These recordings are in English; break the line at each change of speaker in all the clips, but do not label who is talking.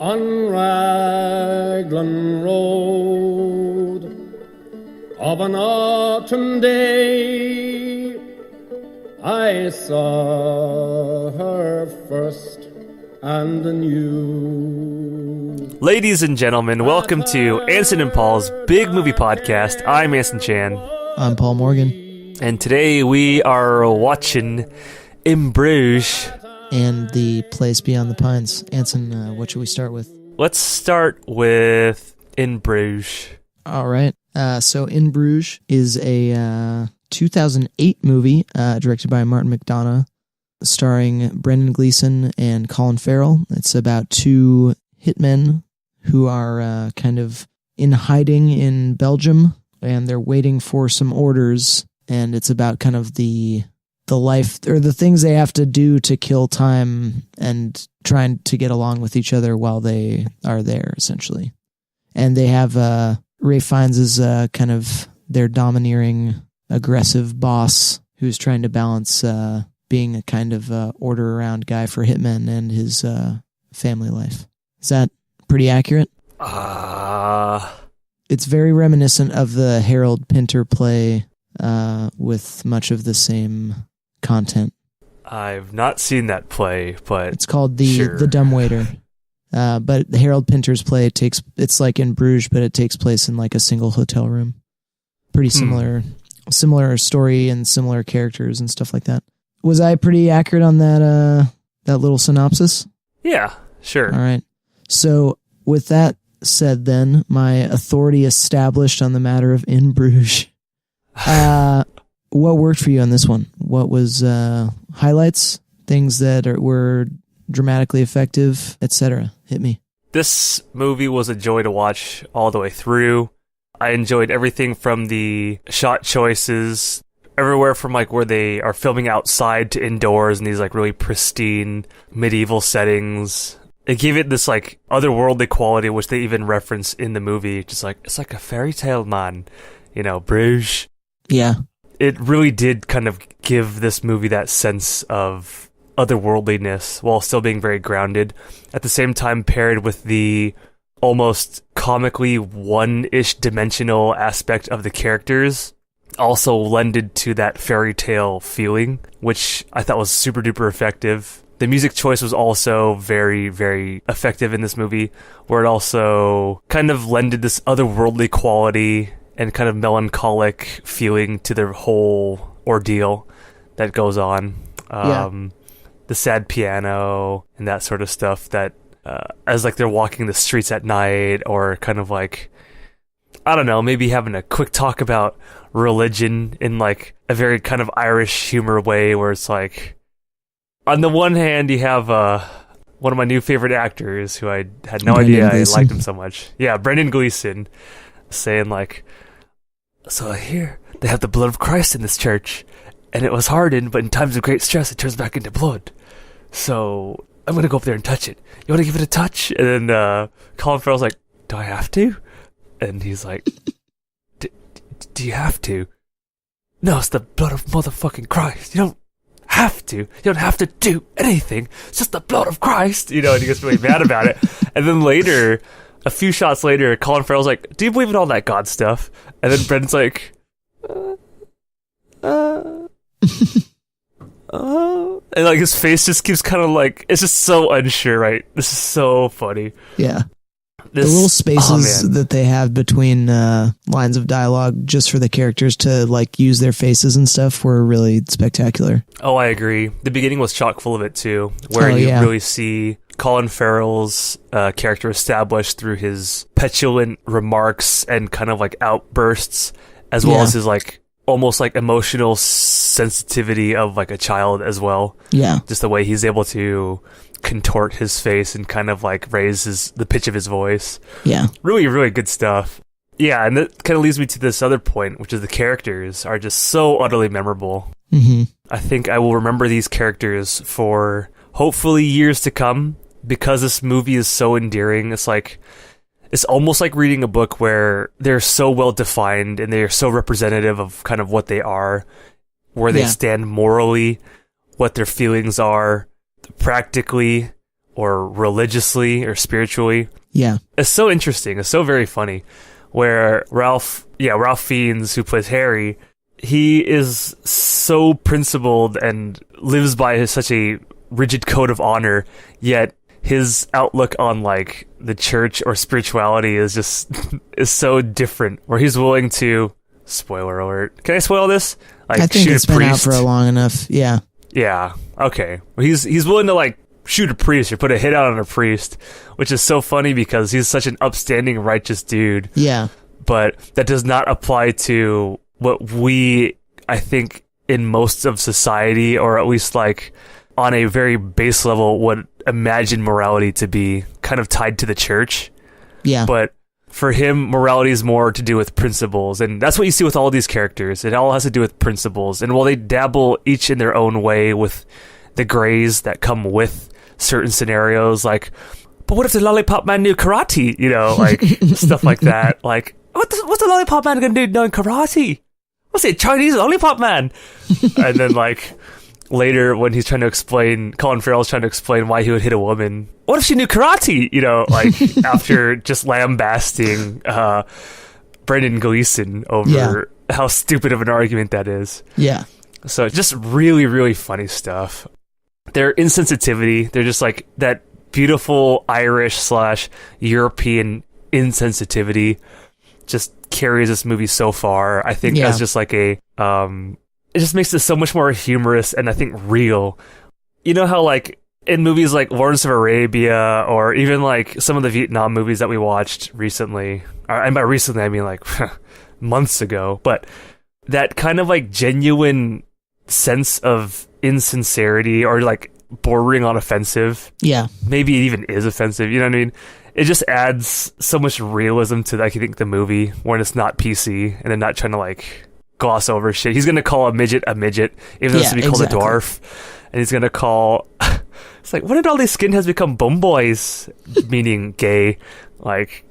On Raglan Road of an autumn day, I saw her first and anew.
Ladies and gentlemen, welcome to Anson and Paul's Big Movie Podcast. I'm Anson Chan.
I'm Paul Morgan.
And today we are watching In Bruges.
And The Place Beyond the Pines. Anson, what should we start with?
Let's start with In Bruges.
All right. So In Bruges is a 2008 movie directed by Martin McDonagh, starring Brendan Gleeson and Colin Farrell. It's about two hitmen who are kind of in hiding in Belgium, and they're waiting for some orders, and it's about kind of the life or the things they have to do to kill time and trying to get along with each other while they are there, essentially. And they have Ralph Fiennes is kind of their domineering, aggressive boss who's trying to balance being a kind of order around guy for hitmen and his family life. Is that pretty accurate? It's very reminiscent of the Harold Pinter play with much of the same content.
I've not seen that play, but
it's called the Dumbwaiter. But the Harold Pinter's play it's like In Bruges, but it takes place in like a single hotel room. Pretty similar story and similar characters and stuff like that. Was I pretty accurate on that little synopsis?
Yeah, sure.
All right. So with that said, then my authority established on the matter of In Bruges. What worked for you on this one? What was highlights, things that were dramatically effective, etc.? Hit me.
This movie was a joy to watch all the way through. I enjoyed everything from the shot choices, everywhere from like where they are filming outside to indoors in these like really pristine medieval settings. It gave it this like otherworldly quality, which they even reference in the movie. Just like, it's like a fairy tale, man. You know, Bruges.
Yeah.
It really did kind of give this movie that sense of otherworldliness while still being very grounded. At the same time, paired with the almost comically one-ish dimensional aspect of the characters, also lended to that fairy tale feeling, which I thought was super duper effective. The music choice was also very, very effective in this movie, where it also kind of lended this otherworldly quality and kind of melancholic feeling to the whole ordeal that goes on. The sad piano and that sort of stuff that as like they're walking the streets at night, or kind of like, I don't know, maybe having a quick talk about religion in like a very kind of Irish humor way, where it's like, on the one hand you have one of my new favorite actors who I had no idea I liked him so much. Yeah, Brendan Gleeson, saying like, so I hear they have the blood of Christ in this church, and it was hardened, but in times of great stress, it turns back into blood. So I'm going to go up there and touch it. You want to give it a touch? And then Colin Farrell's like, do I have to? And he's like, do you have to? No, it's the blood of motherfucking Christ. You don't have to. You don't have to do anything. It's just the blood of Christ. You know, and he gets really mad about it. And then later, a few shots later, Colin Farrell's like, do you believe in all that God stuff? And then Brendan's like, and like his face just keeps kind of like, it's just so unsure, right? This is so funny.
Yeah. The little spaces that they have between lines of dialogue just for the characters to like use their faces and stuff were really spectacular.
Oh, I agree. The beginning was chock full of it too, where you really see Colin Farrell's character established through his petulant remarks and kind of like outbursts, as well as his like almost like emotional sensitivity of like a child as well.
Yeah.
Just the way he's able to contort his face and kind of like raise the pitch of his voice.
Yeah.
Really, really good stuff. Yeah, and that kind of leads me to this other point, which is the characters are just so utterly memorable.
Mm-hmm.
I think I will remember these characters for hopefully years to come, because this movie is so endearing. It's almost like reading a book where they're so well defined and they're so representative of kind of what they are, where they stand morally, what their feelings are, practically, or religiously or spiritually.
Yeah.
It's so interesting. It's so very funny. Where Ralph Fiennes, who plays Harry, he is so principled and lives by such a rigid code of honor, yet his outlook on like the church or spirituality is just is so different, where he's willing to, spoiler alert, can I spoil this? Like,
I think
shoot
it's
a
been
priest.
out for long enough. Yeah.
Yeah. Okay. Well, he's willing to like shoot a priest or put a hit out on a priest, which is so funny because he's such an upstanding, righteous dude.
Yeah.
But that does not apply to what we, I think, in most of society, or at least like on a very base level, would imagine morality to be kind of tied to the church.
Yeah.
But for him, morality is more to do with principles. And that's what you see with all these characters. It all has to do with principles. And while they dabble each in their own way with the grays that come with certain scenarios, like, but what if the Lollipop Man knew karate? You know, like stuff like that. Like, what's the Lollipop Man going to do knowing karate? What's it, Chinese Lollipop Man? And then, like, later when he's trying to explain, Colin Farrell's trying to explain why he would hit a woman. What if she knew karate? You know, like, after just lambasting Brendan Gleeson over how stupid of an argument that is.
Yeah.
So just really, really funny stuff. Their insensitivity, they're just like that beautiful Irish/European insensitivity just carries this movie so far. I think as just like a, it just makes it so much more humorous and I think real. You know how like in movies like Lawrence of Arabia or even like some of the Vietnam movies that we watched recently, and by recently I mean like months ago, but that kind of like genuine sense of insincerity or like bordering on offensive.
Yeah.
Maybe it even is offensive, you know what I mean? It just adds so much realism to, like, I think the movie when it's not PC and they're not trying to like gloss over shit. He's gonna call a midget, even though it's to be called a dwarf, and he's gonna call. It's like, when did all these skinheads become bum boys, meaning gay? Like,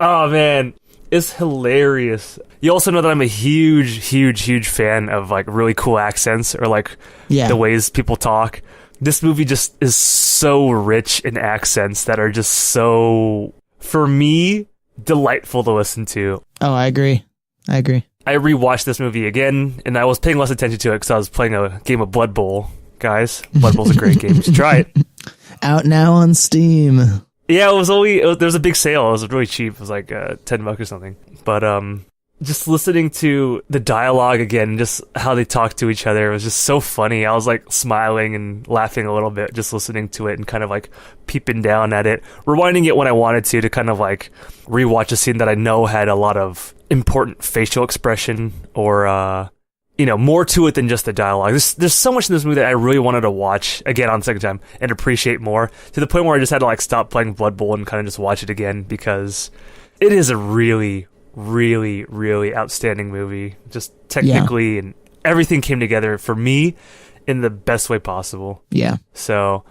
oh man, it's hilarious. You also know that I'm a huge fan of like really cool accents or like the ways people talk. This movie just is so rich in accents that are just so, for me, delightful to listen to.
Oh, I agree. I
rewatched this movie again, and I was paying less attention to it because I was playing a game of Blood Bowl. Guys, Blood Bowl's a great game. You should try it.
Out now on Steam.
Yeah, there was a big sale. It was really cheap. It was like $10 or something. But just listening to the dialogue again, just how they talk to each other, it was just so funny. I was like smiling and laughing a little bit just listening to it and kind of like peeping down at it, rewinding it when I wanted to kind of like rewatch a scene that I know had a lot of important facial expression or more to it than just the dialogue. There's so much in this movie that I really wanted to watch again on the second time and appreciate more, to the point where I just had to like stop playing Blood Bowl and kind of just watch it again, because it is a really, really, really outstanding movie. Just technically and everything came together for me in the best way possible. Yeah. So,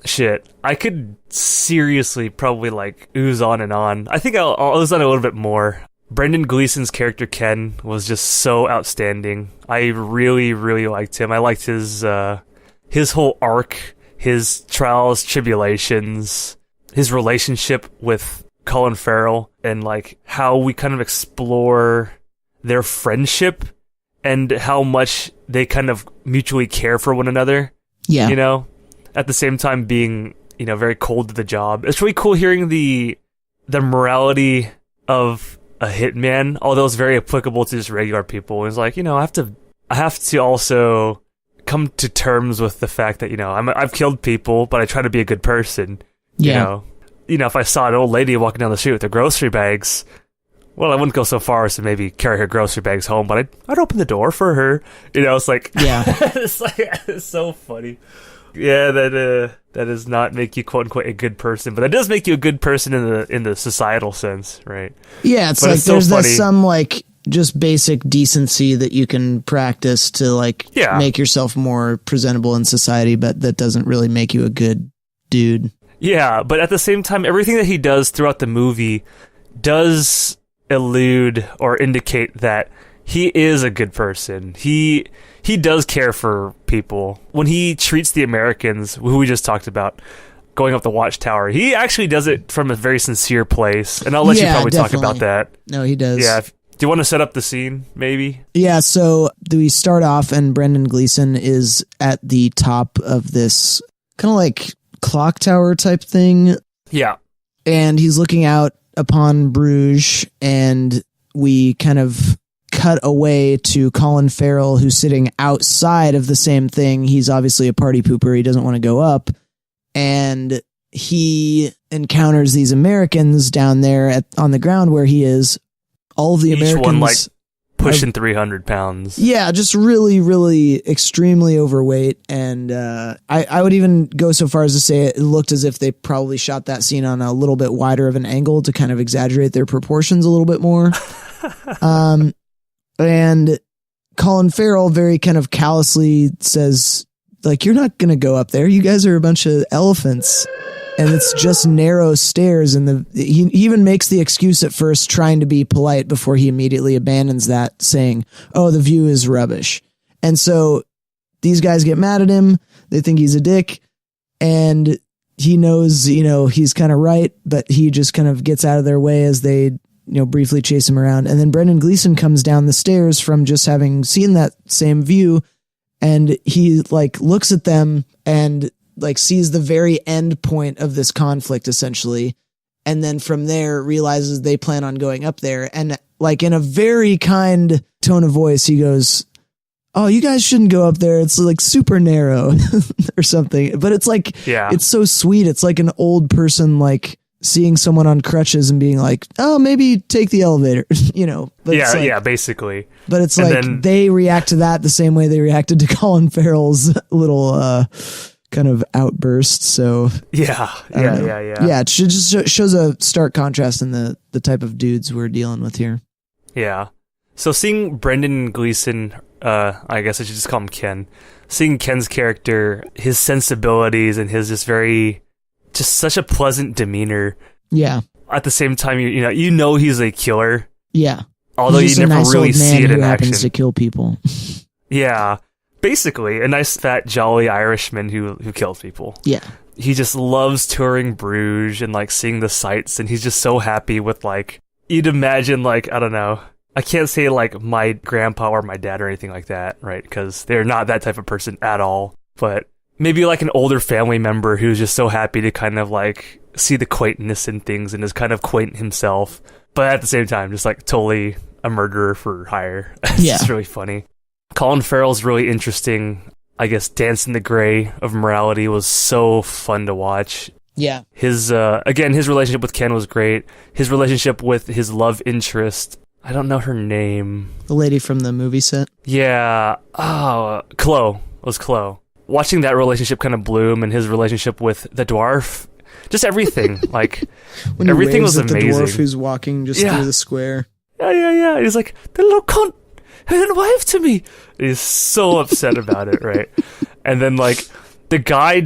shit, I could seriously probably like ooze on and on. I think I'll ooze on a little bit more. Brendan Gleeson's character Ken was just so outstanding. I really, really liked him. I liked his whole arc, his trials, tribulations, his relationship with Colin Farrell, and like how we kind of explore their friendship and how much they kind of mutually care for one another. Yeah. You know, at the same time being, very cold to the job. It's really cool hearing the morality of a hitman, although it's very applicable to just regular people. It's like, I have to also come to terms with the fact that, I've killed people, but I try to be a good person. Yeah. If I saw an old lady walking down the street with her grocery bags, well, I wouldn't go so far as to maybe carry her grocery bags home, but I'd open the door for her. It's like, it's so funny. Yeah, that does not make you quote unquote a good person, but that does make you a good person in the societal sense, right?
Yeah, it's like there's some like just basic decency that you can practice to like make yourself more presentable in society, but that doesn't really make you a good dude.
Yeah, but at the same time, everything that he does throughout the movie does allude or indicate that he is a good person. He does care for people. When he treats the Americans, who we just talked about, going up the watchtower. He actually does it from a very sincere place, and I'll let you probably talk about that.
No, he does.
Yeah. Do you want to set up the scene, maybe?
Yeah, so we start off, and Brendan Gleeson is at the top of this kind of like clock tower type thing.
Yeah.
And he's looking out upon Bruges, and we kind of cut away to Colin Farrell, who's sitting outside of the same thing. He's obviously a party pooper. He doesn't want to go up. And he encounters these Americans down there on the ground where he is. All of the Americans.
Each one like pushing 300 pounds.
Yeah, just really, really extremely overweight. And I would even go so far as to say it looked as if they probably shot that scene on a little bit wider of an angle to kind of exaggerate their proportions a little bit more. And Colin Farrell very kind of callously says, like, you're not going to go up there. You guys are a bunch of elephants. And it's just narrow stairs. And he even makes the excuse at first, trying to be polite, before he immediately abandons that, saying, oh, the view is rubbish. And so these guys get mad at him. They think he's a dick. And he knows, he's kind of right, but he just kind of gets out of their way as they, briefly chase him around. And then Brendan Gleeson comes down the stairs from just having seen that same view. And he like looks at them and like sees the very end point of this conflict, essentially. And then from there realizes they plan on going up there. And like in a very kind tone of voice, he goes, oh, you guys shouldn't go up there. It's like super narrow or something. But it's like, It's so sweet. It's like an old person, like seeing someone on crutches and being like, oh, maybe take the elevator, But
basically.
But it's they react to that the same way they reacted to Colin Farrell's little kind of outburst. So
yeah.
It just shows a stark contrast in the type of dudes we're dealing with here.
Yeah. So seeing Brendan Gleeson, I guess I should just call him Ken. Seeing Ken's character, his sensibilities, and his just such a pleasant demeanor.
Yeah.
At the same time, you know he's a killer.
Yeah.
Although you never really see it in action.
Happens to kill people.
Yeah. Basically, a nice fat jolly Irishman who kills people.
Yeah.
He just loves touring Bruges and like seeing the sights, and he's just so happy with like, you'd imagine like, I don't know, I can't say like my grandpa or my dad or anything like that, right? Because they're not that type of person at all. But maybe like an older family member who's just so happy to kind of like see the quaintness in things and is kind of quaint himself, but at the same time, just like totally a murderer for hire. It's just really funny. Colin Farrell's really interesting. I guess Dance in the Gray of Morality was so fun to watch.
Yeah.
His relationship with Ken was great. His relationship with his love interest, I don't know her name.
The lady from the movie set?
Yeah. Oh, Chloe. It was Chloe. Watching that relationship kind of bloom, and his relationship with the dwarf, just everything. Like,
when
everything was amazing.
The dwarf who's walking just through the square.
Yeah. He's like, the little cunt, he didn't wave to me. He's so upset about it, right? And then, like, the guy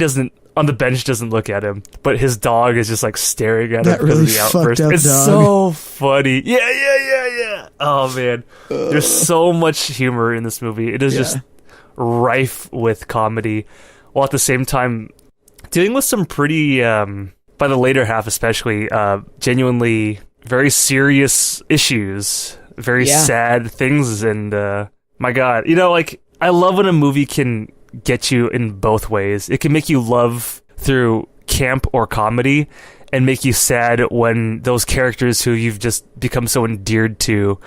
on the bench doesn't look at him, but his dog is just, like, staring at him
really
because of the outburst. It's
dog.
so funny. Yeah. Oh, man. There's so much humor in this movie. It is just rife with comedy, while at the same time dealing with some pretty, by the later half especially, genuinely very serious issues, very sad things, and my God, like, I love when a movie can get you in both ways. It can make you love through camp or comedy, and make you sad when those characters who you've just become so endeared to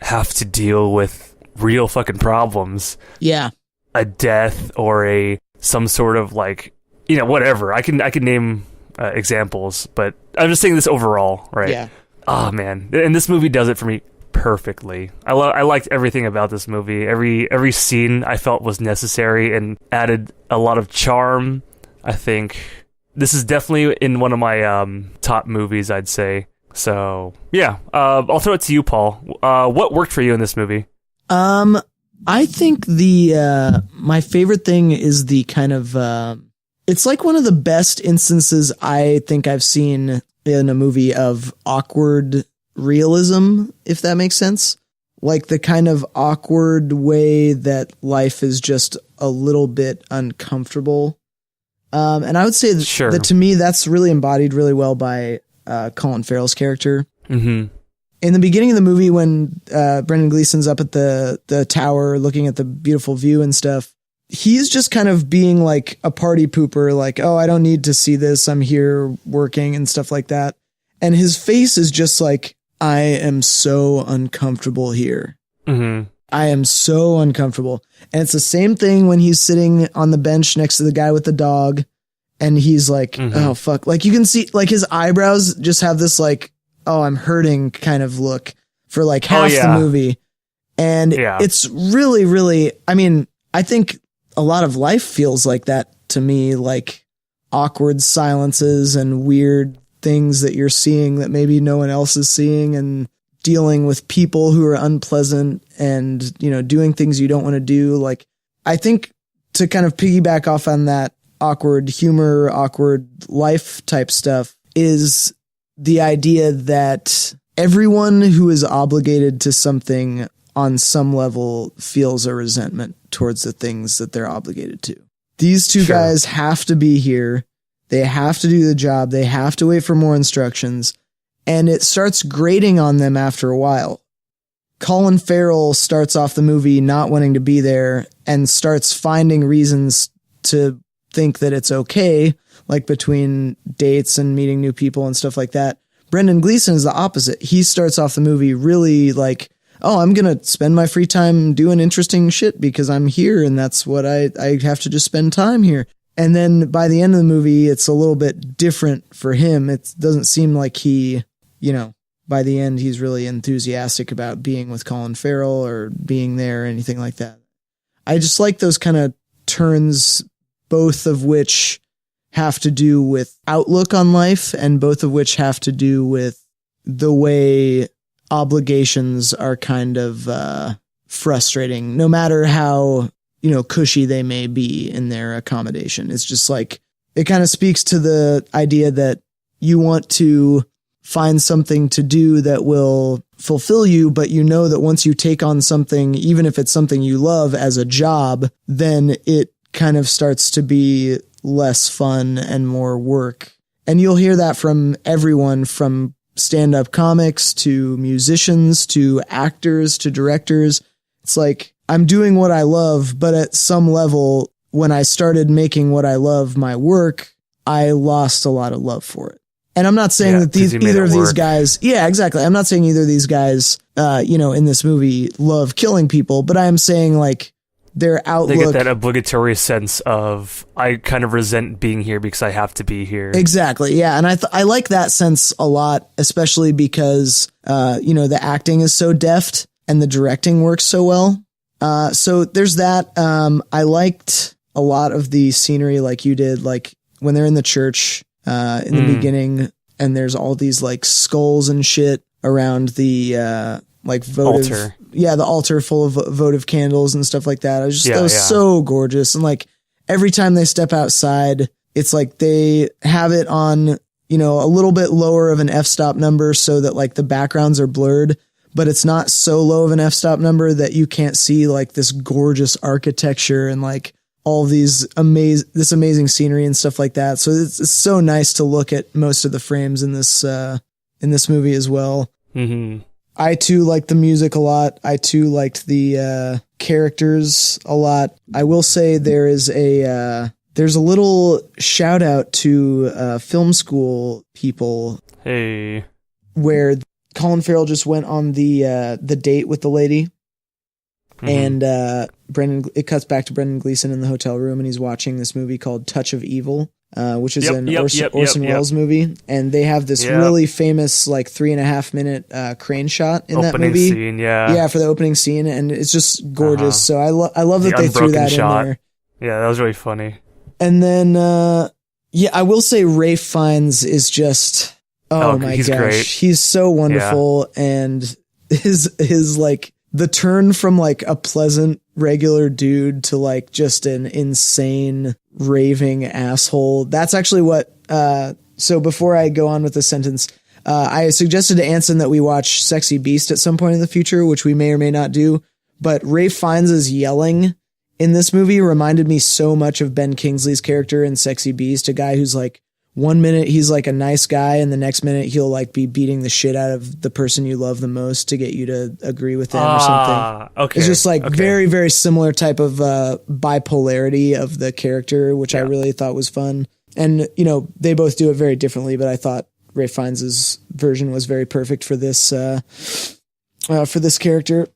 have to deal with real fucking problems.
Yeah.
A death or some sort of like, whatever. I can name examples, but I'm just saying this overall, right?
Yeah.
Oh man, and this movie does it for me perfectly. I liked everything about this movie. Every scene I felt was necessary and added a lot of charm. I think this is definitely in one of my top movies, I'd say. So yeah, I'll throw it to you, Paul. What worked for you in this movie?
I think my favorite thing is the kind of it's like one of the best instances I think I've seen in a movie of awkward realism, if that makes sense. Like the kind of awkward way that life is just a little bit uncomfortable. And I would say that to me, that's really embodied really well by Colin Farrell's character.
Mm-hmm.
In the beginning of the movie, when Brendan Gleeson's up at the tower looking at the beautiful view and stuff, he's just kind of being like a party pooper, like, oh, I don't need to see this. I'm here working and stuff like that. And his face is just like, I am so uncomfortable here.
Mm-hmm.
I am so uncomfortable. And it's the same thing when he's sitting on the bench next to the guy with the dog. And he's like, oh, fuck. Like you can see like his eyebrows just have this like, oh, I'm hurting kind of look for like half the movie. And it's really, really, I mean, I think a lot of life feels like that to me, like awkward silences and weird things that you're seeing that maybe no one else is seeing, and dealing with people who are unpleasant and, you know, doing things you don't want to do. Like, I think to kind of piggyback off on that awkward humor, awkward life type stuff is the idea that everyone who is obligated to something on some level feels a resentment towards the things that they're obligated to. These two guys have to be here. They have to do the job. They have to wait for more instructions. And it starts grating on them after a while. Colin Farrell starts off the movie not wanting to be there and starts finding reasons to think that it's okay, like between dates and meeting new people and stuff like that. Brendan Gleeson is the opposite. He starts off the movie really like, oh, I'm going to spend my free time doing interesting shit because I'm here and that's what I have to just spend time here. And then by the end of the movie, it's a little bit different for him. It doesn't seem like he, you know, by the end, he's really enthusiastic about being with Colin Farrell or being there or anything like that. I just like those kind of turns, both of which have to do with outlook on life and both of which have to do with the way obligations are kind of frustrating, no matter how, you know, cushy they may be in their accommodation. It's just like, it kind of speaks to the idea that you want to find something to do that will fulfill you, but you know that once you take on something, even if it's something you love as a job, then it kind of starts to be less fun and more work. And you'll hear that from everyone, from stand-up comics to musicians to actors to directors. It's like, I'm doing what I love, but at some level, when I started making what I love my work, I lost a lot of love for it. And I'm not saying that either of these guys, exactly. I'm not saying either of these guys, you know, in this movie love killing people, but I am saying like their outlook.
They get that obligatory sense of, I kind of resent being here because I have to be here.
Exactly. Yeah. And I like that sense a lot, especially because, you know, the acting is so deft and the directing works so well. So there's that. I liked a lot of the scenery like you did, like when they're in the church, in the beginning, and there's all these like skulls and shit around the, like votive,
altar.
Yeah, the altar full of votive candles and stuff like that. That was so gorgeous. And like every time they step outside, it's like they have it on, you know, a little bit lower of an f-stop number so that like the backgrounds are blurred, but it's not so low of an f-stop number that you can't see like this gorgeous architecture and like all these amazing scenery and stuff like that. So it's so nice to look at most of the frames in this movie as well.
Mm-hmm.
I too liked the music a lot. I too liked the characters a lot. I will say there's a little shout out to film school people.
Hey,
where Colin Farrell just went on the date with the lady. And it cuts back to Brendan Gleeson in the hotel room, and he's watching this movie called Touch of Evil, which is an Orson Welles movie. And they have this really famous, like 3.5 minute crane shot in that movie.
Scene,
for the opening scene, and it's just gorgeous. So I love that they threw that shot in there. Yeah,
that was really funny.
And then, I will say Ralph Fiennes is just, oh my gosh,
great.
He's so wonderful, and his like. The turn from like a pleasant regular dude to like just an insane raving asshole. That's actually what, so before I go on with the sentence, I suggested to Anson that we watch Sexy Beast at some point in the future, which we may or may not do, but Ralph Fiennes' yelling in this movie reminded me so much of Ben Kingsley's character in Sexy Beast, a guy who's like, one minute he's like a nice guy, and the next minute he'll like be beating the shit out of the person you love the most to get you to agree with them or something.
Okay.
It's just like very, very similar type of bipolarity of the character, which I really thought was fun. And, you know, they both do it very differently, but I thought Ray Fiennes' version was very perfect for this character.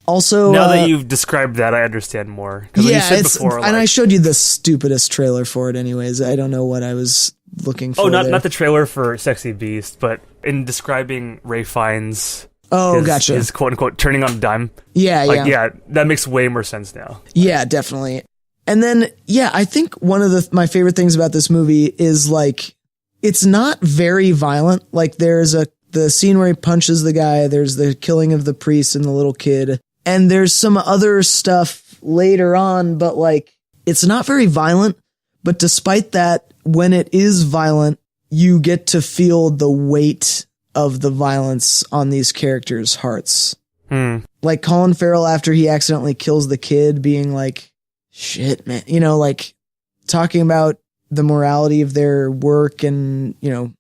Also,
now that you've described that, I understand more.
Yeah,
you said before,
and I showed you the stupidest trailer for it anyways. I don't know what I was looking for.
Oh, not the trailer for Sexy Beast, but in describing Ray Fiennes.
Gotcha.
His quote unquote turning on a dime.
Yeah,
that makes way more sense now.
Yeah, definitely. And then, I think one of my favorite things about this movie is like, it's not very violent. Like there's the scene where he punches the guy. There's the killing of the priest and the little kid. And there's some other stuff later on, but like, it's not very violent. But despite that, when it is violent, you get to feel the weight of the violence on these characters' hearts. Like Colin Farrell, after he accidentally kills the kid, being like, shit, man, you know, like talking about the morality of their work and, you know,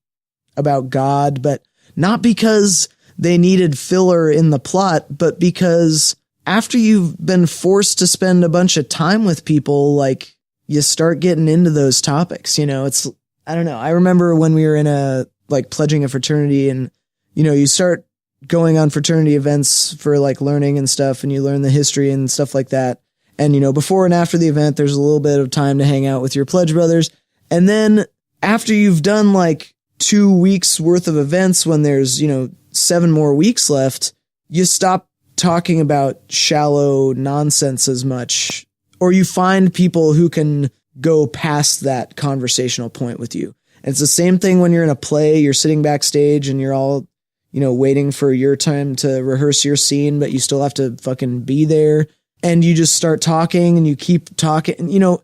about God, but not because they needed filler in the plot, but because after you've been forced to spend a bunch of time with people, like you start getting into those topics, you know, it's, I don't know. I remember when we were in pledging a fraternity and, you know, you start going on fraternity events for like learning and stuff, and you learn the history and stuff like that. And, you know, before and after the event, there's a little bit of time to hang out with your pledge brothers. And then after you've done like 2 weeks worth of events, when there's, you know, 7 more weeks left, you stop talking about shallow nonsense as much, or you find people who can go past that conversational point with you. And it's the same thing when you're in a play, you're sitting backstage and you're all, you know, waiting for your time to rehearse your scene, but you still have to fucking be there. And you just start talking and you keep talking. You know,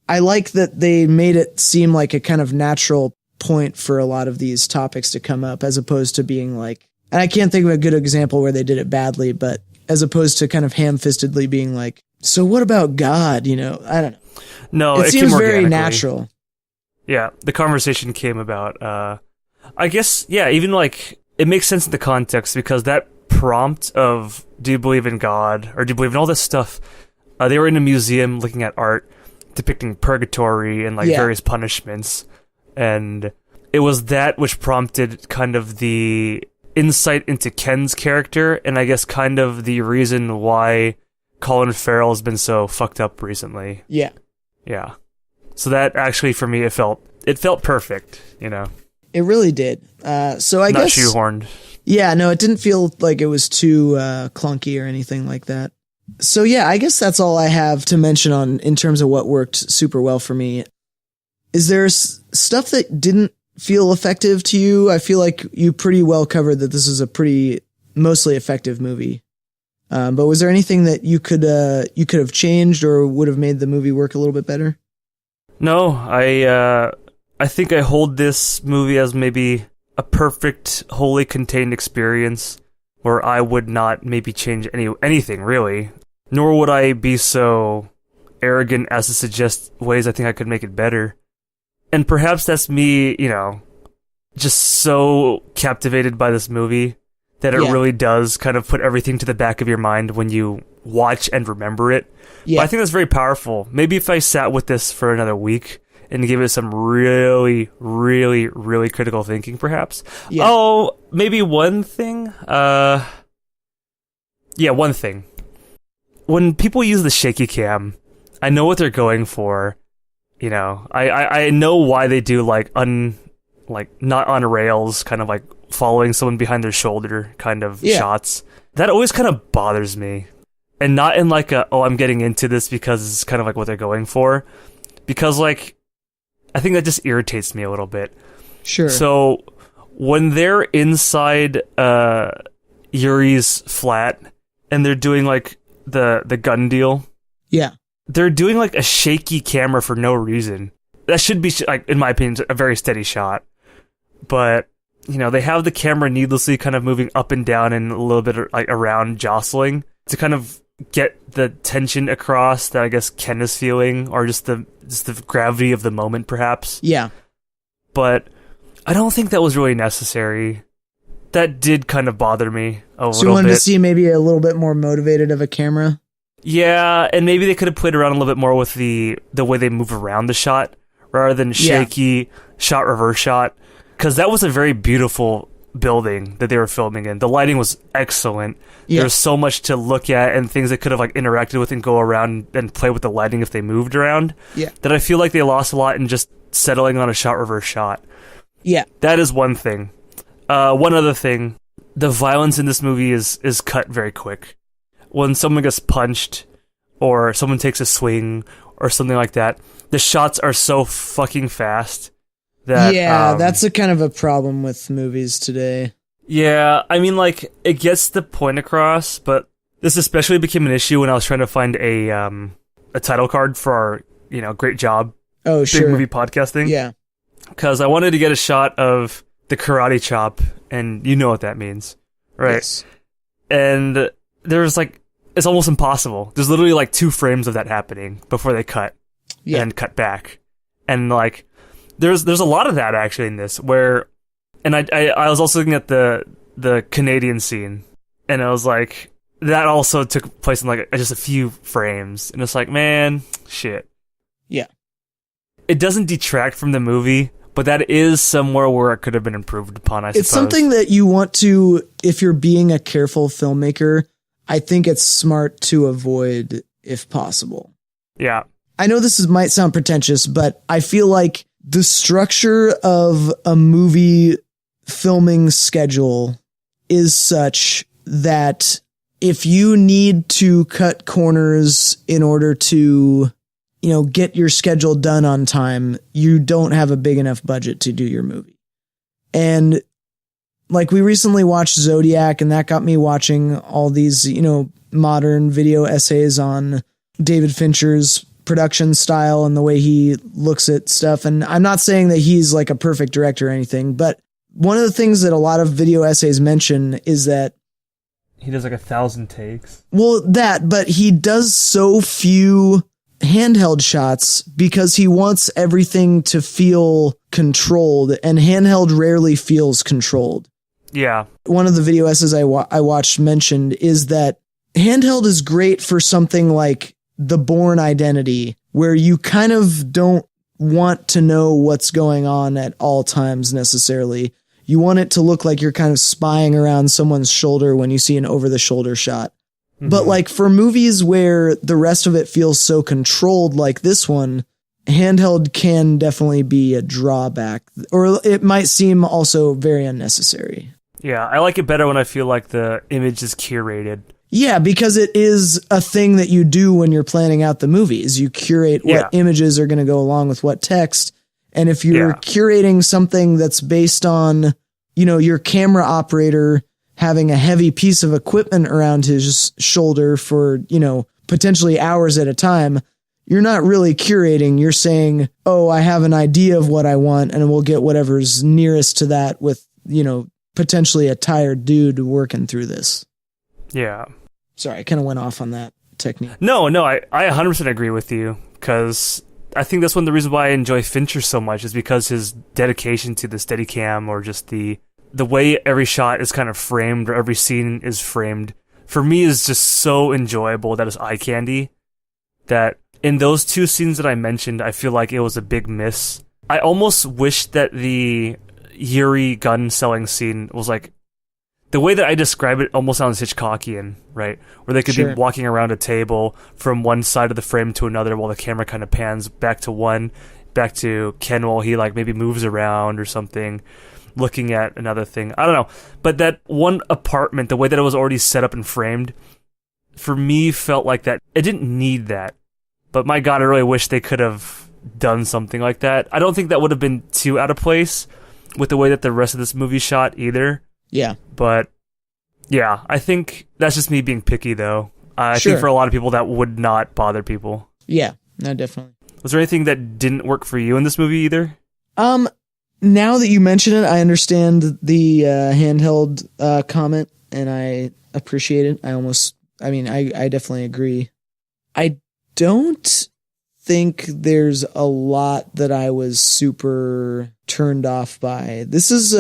I like that they made it seem like a kind of natural point for a lot of these topics to come up, as opposed to being like, and I can't think of a good example where they did it badly, but as opposed to kind of ham-fistedly being like, so what about God? You know, I don't know.
No,
it seems very natural.
Yeah, the conversation came about, I guess, even like, it makes sense in the context, because that prompt of, do you believe in God, or do you believe in all this stuff? They were in a museum looking at art depicting purgatory and like various punishments, and it was that which prompted kind of the insight into Ken's character, and I guess kind of the reason why Colin Farrell has been so fucked up recently. Yeah. So that actually, for me, it felt perfect, you know. It
really did. So I
Not
guess
shoehorned.
Yeah, no, it didn't feel like it was too clunky or anything like that. So yeah, I guess that's all I have to mention on in terms of what worked super well for me. Is there stuff that didn't feel effective to you? I feel like you pretty well covered that this is a pretty mostly effective movie. But was there anything that you could have changed or would have made the movie work a little bit better?
No, I think I hold this movie as maybe a perfect, wholly contained experience where I would not maybe change anything really, nor would I be so arrogant as to suggest ways I think I could make it better. And perhaps that's me, you know, just so captivated by this movie that it really does kind of put everything to the back of your mind when you watch and remember it. Yeah. But I think that's very powerful. Maybe if I sat with this for another week and give it some really, really, really critical thinking, perhaps. Yeah. Oh, maybe one thing? One thing. When people use the shaky cam, I know what they're going for. You know, I know why they do not on rails, kind of like following someone behind their shoulder kind of shots. That always kind of bothers me. And not in like I'm getting into this because it's kind of like what they're going for. Because like, I think that just irritates me a little bit.
Sure.
So when they're inside Yuri's flat and they're doing like the gun deal.
Yeah.
They're doing like a shaky camera for no reason. That should be, like, in my opinion, a very steady shot. But, you know, they have the camera needlessly kind of moving up and down and a little bit like around, jostling to kind of get the tension across that I guess Ken is feeling, or just the gravity of the moment, perhaps.
Yeah.
But I don't think that was really necessary. That did kind of bother me a little bit.
So you wanted to see maybe a little bit more motivated of a camera?
Yeah, and maybe they could have played around a little bit more with the way they move around the shot, rather than shaky shot, reverse shot. Because that was a very beautiful building that they were filming in. The lighting was excellent.
Yeah.
There's so much to look at and things they could have like interacted with and go around and play with the lighting if they moved around.
Yeah.
That I feel like they lost a lot in just settling on a shot, reverse shot.
Yeah.
That is one thing. One other thing, the violence in this movie is cut very quick. When someone gets punched, or someone takes a swing, or something like that, the shots are so fucking fast that...
Yeah, that's a kind of a problem with movies today.
Yeah, I mean, like, it gets the point across, but this especially became an issue when I was trying to find a title card for our, great job.
Oh, sure.
Big movie podcasting.
Yeah.
Because I wanted to get a shot of the karate chop, and you know what that means, right?
Yes.
And there's like, it's almost impossible. There's literally like 2 frames of that happening before they cut and cut back. And like, there's a lot of that actually in this where, and I was also looking at the Canadian scene, and I was like, that also took place in like just a few frames. And it's like, man, shit.
Yeah.
It doesn't detract from the movie, but that is somewhere where it could have been improved upon, I suppose.
It's something that you want to, if you're being a careful filmmaker, I think it's smart to avoid if possible.
Yeah.
I know this might sound pretentious, but I feel like the structure of a movie filming schedule is such that if you need to cut corners in order to get your schedule done on time, you don't have a big enough budget to do your movie. And like we recently watched Zodiac, and that got me watching all these, modern video essays on David Fincher's production style and the way he looks at stuff. And I'm not saying that he's like a perfect director or anything, but one of the things that a lot of video essays mention is that
he does like 1,000 takes.
Well, but he does so few handheld shots because he wants everything to feel controlled, and handheld rarely feels controlled.
Yeah.
One of the video essays I watched mentioned is that handheld is great for something like The Bourne Identity, where you kind of don't want to know what's going on at all times necessarily. You want it to look like you're kind of spying around someone's shoulder when you see an over-the-shoulder shot. But like for movies where the rest of it feels so controlled like this one, handheld can definitely be a drawback, or it might seem also very unnecessary.
Yeah, I like it better when I feel like the image is curated.
Yeah, because it is a thing that you do when you're planning out the movies. You curate what images are going to go along with what text. And if you're curating something that's based on, your camera operator having a heavy piece of equipment around his shoulder for, potentially hours at a time, you're not really curating. You're saying, oh, I have an idea of what I want, and we'll get whatever's nearest to that with, potentially a tired dude working through this.
Yeah.
Sorry, I kind of went off on that technique.
No, I 100% agree with you, because I think that's one of the reasons why I enjoy Fincher so much, is because his dedication to the Steadicam, or just the way every shot is kind of framed, or every scene is framed, for me is just so enjoyable. That is eye candy. That in those 2 scenes that I mentioned, I feel like it was a big miss. I almost wish that the Yuri gun selling scene was like, the way that I describe it almost sounds Hitchcockian, right? Where they could be walking around a table from one side of the frame to another while the camera kind of pans back to Ken while he like maybe moves around or something, looking at another thing. I don't know. But that one apartment, the way that it was already set up and framed, for me felt like that. It didn't need that. But my God, I really wish they could have done something like that. I don't think that would have been too out of place with the way that the rest of this movie shot either.
Yeah.
But yeah, I think that's just me being picky though. I think for a lot of people that would not bother people.
Yeah, no, definitely.
Was there anything that didn't work for you in this movie either?
Now that you mention it, I understand the handheld comment, and I appreciate it. I mean, I definitely agree. I don't think there's a lot that I was super turned off by. This is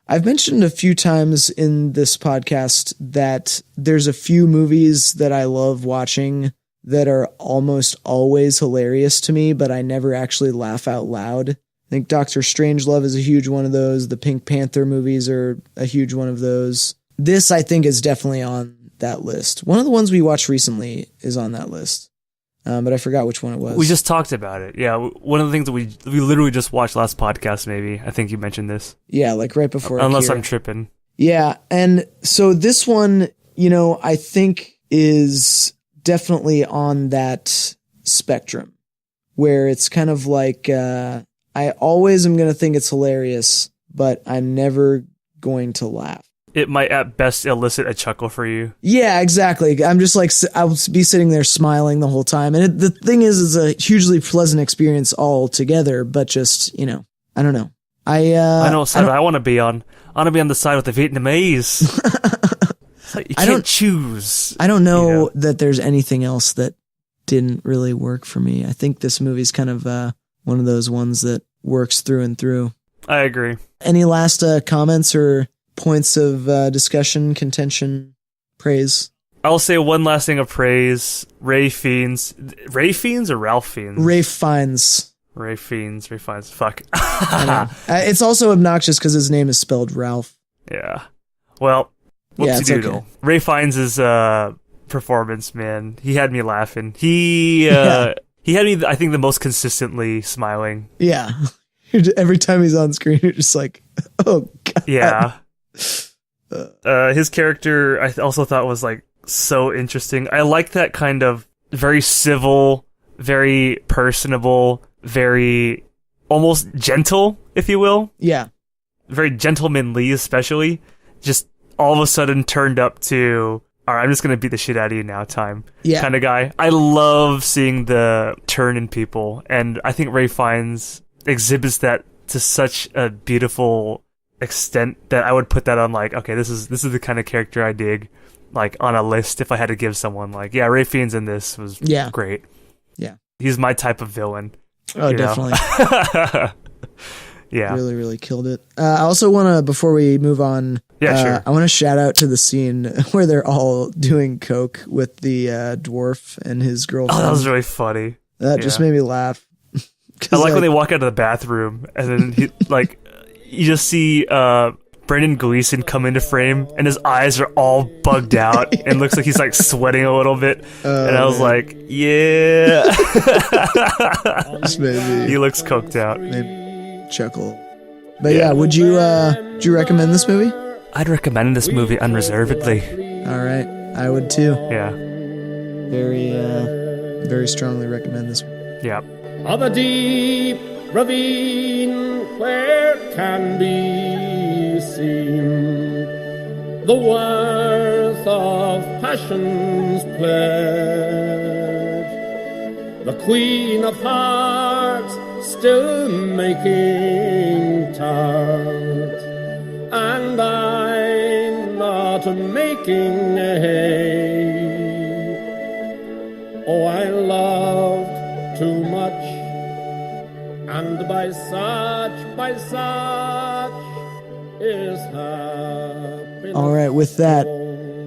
I've mentioned a few times in this podcast that there's a few movies that I love watching that are almost always hilarious to me, but I never actually laugh out loud. I think Doctor Strangelove is a huge one of those. The Pink Panther movies are a huge one of those. This, I think, is definitely on that list. One of the ones we watched recently is on that list, but I forgot which one it was.
We just talked about it. Yeah, one of the things that we literally just watched last podcast, maybe. I think you mentioned this.
Yeah, like right before.
Unless
Akira.
I'm tripping.
Yeah, and so this one, I think is definitely on that spectrum where it's kind of like, I always am going to think it's hilarious, but I'm never going to laugh.
It might at best elicit a chuckle for you.
Yeah, exactly. I'm just like, I'll be sitting there smiling the whole time. And the thing is, it's a hugely pleasant experience altogether, but just, I don't know. I know
side I want to be on. I want to be on the side with the Vietnamese. Like you can't choose.
I don't know that there's anything else that didn't really work for me. I think this movie's kind of one of those ones that works through and through.
I agree.
Any last comments or points of discussion, contention, praise?
I'll say one last thing of praise. Ray Fiennes. Ray Fiennes or Ralph Fiennes?
Ray Fiennes.
Ray Fiennes. Fuck.
I know. It's also obnoxious because his name is spelled Ralph.
Yeah. Well, whoopsie-doodle. Okay. Ray Fiennes' performance, man. He had me laughing. He had me, I think, the most consistently smiling.
Yeah. Every time he's on screen, you're just like, oh, God.
Yeah. His character, I also thought was, like, so interesting. I like that kind of very civil, very personable, very almost gentle, if you will.
Yeah.
Very gentlemanly, especially. Just all of a sudden turned up to, all right, I'm just going to beat the shit out of you now time kind of guy. I love seeing the turn in people, and I think Ray Fiennes exhibits that to such a beautiful extent that I would put that on, like, okay, this is the kind of character I dig, like, on a list if I had to give someone, like, yeah, Ray Fiennes in this was great. Yeah. He's my type of villain.
Oh, definitely.
Yeah.
Really, really killed it. I also want to, before we move on,
sure.
I want to shout out to the scene where they're all doing coke with the dwarf and his girlfriend.
Oh, that was really funny.
That just made me laugh.
I like when they walk out of the bathroom and then he, like, you just see Brendan Gleeson come into frame and his eyes are all bugged out and looks like he's like sweating a little bit. And I was like, yeah. He looks coked out.
Maybe chuckle. But yeah, would you recommend this movie?
I'd recommend this movie unreservedly.
All right, I would too.
Yeah.
Very strongly recommend this one.
Yeah.
Of a deep ravine where can be seen the worth of passion's pledge, the Queen of Hearts still making tart, and I'm not making hay. Oh, I loved too much, and by such is happiness.
All right, with that,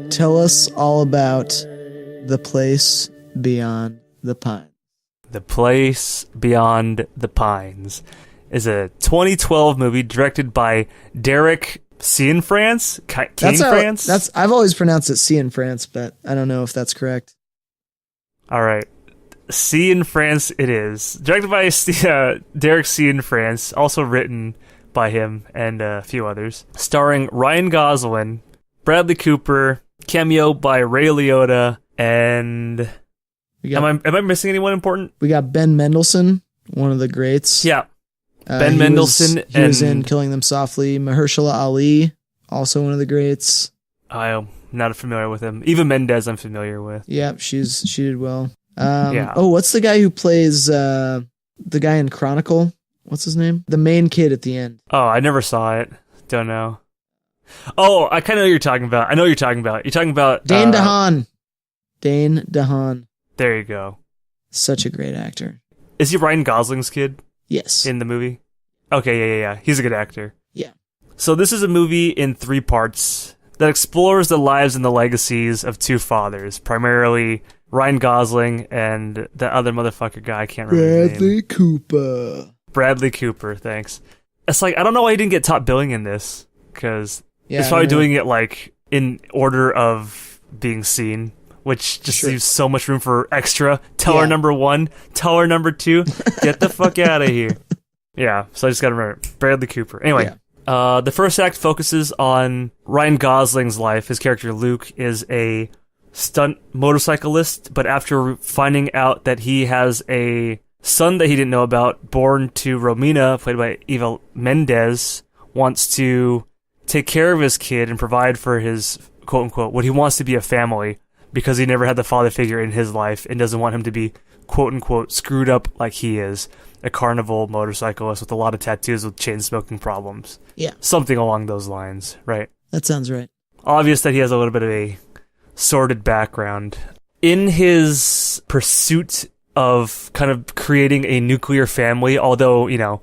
tell us all about The Place Beyond the Pines.
The Place Beyond the Pines is a 2012 movie directed by Derek Cianfrance? France?
I've always pronounced it Cianfrance, but I don't know if that's correct.
All right. Cianfrance it is. Directed by Derek Cianfrance, also written by him and a few others. Starring Ryan Gosling, Bradley Cooper, cameo by Ray Liotta, and... Am I missing anyone important?
We got Ben Mendelsohn, one of the greats.
Yeah. Ben Mendelsohn.
He was in Killing Them Softly. Mahershala Ali, also one of the greats.
I'm not familiar with him. Eva Mendes I'm familiar with.
Yeah, she did well. Oh, what's the guy who plays the guy in Chronicle? What's his name? The main kid at the end.
Oh, I never saw it. Don't know. Oh, I kind of know what you're talking about. I know what you're talking about. You're talking about...
Dane DeHaan. Dane DeHaan.
There you go.
Such a great actor.
Is he Ryan Gosling's kid
Yes.
in the movie? Okay, yeah. He's a good actor.
Yeah.
So this is a movie in 3 parts that explores the lives and the legacies of 2 fathers, primarily Ryan Gosling and the other motherfucker guy. I can't remember his name.
Cooper.
Bradley Cooper, thanks. It's like, I don't know why he didn't get top billing in this, because
Yeah,
he's probably doing it like in order of being seen, which just leaves so much room for extra. Teller number 1, teller number 2, get the fuck out of here. Yeah, so I just gotta remember, Bradley Cooper. Anyway, the first act focuses on Ryan Gosling's life. His character Luke is a stunt motorcyclist, but after finding out that he has a son that he didn't know about, born to Romina, played by Eva Mendes, wants to take care of his kid and provide for his quote-unquote what he wants to be a family, because he never had the father figure in his life and doesn't want him to be quote-unquote screwed up like he is, a carnival motorcyclist with a lot of tattoos with chain-smoking problems.
Yeah.
Something along those lines, right?
That sounds right.
Obvious that he has a little bit of a sordid background. In his pursuit of kind of creating a nuclear family, although, you know,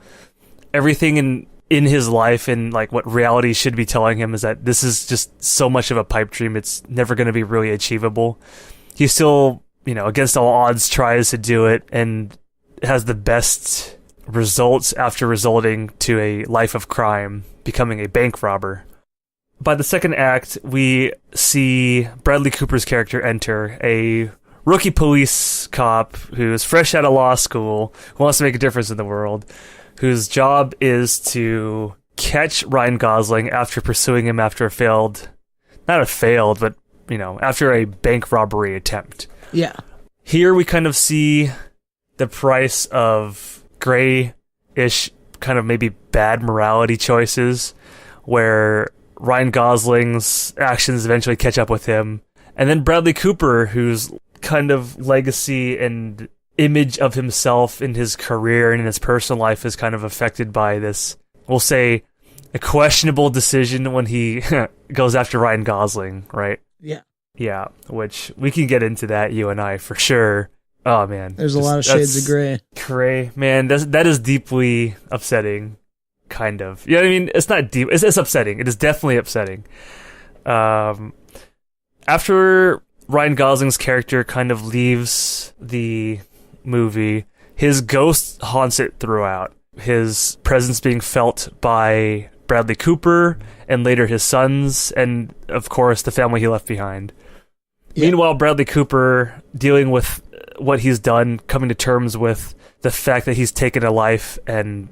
everything in his life and like what reality should be telling him is that this is just so much of a pipe dream, it's never going to be really achievable. He still, you know, against all odds tries to do it and has the best results after resulting to a life of crime, becoming a bank robber. By the second act, we see Bradley Cooper's character enter, a rookie police cop who's fresh out of law school, who wants to make a difference in the world, whose job is to catch Ryan Gosling after pursuing him after but, you know, after a bank robbery attempt.
Yeah.
Here we kind of see the price of gray-ish, kind of maybe bad morality choices, where Ryan Gosling's actions eventually catch up with him. And then Bradley Cooper, whose kind of legacy and image of himself in his career and in his personal life is kind of affected by this, we'll say, a questionable decision when he goes after Ryan Gosling, right?
Yeah.
Yeah, which we can get into that, you and I, for sure. Oh, man.
There's a lot of shades of gray.
Gray, man, that is deeply upsetting, kind of. Yeah, I mean, it's not deep. It's upsetting. It is definitely upsetting. After Ryan Gosling's character kind of leaves the movie, his ghost haunts it throughout. His presence being felt by Bradley Cooper and later his sons and, of course, the family he left behind. Yeah. Meanwhile, Bradley Cooper, dealing with what he's done, coming to terms with the fact that he's taken a life and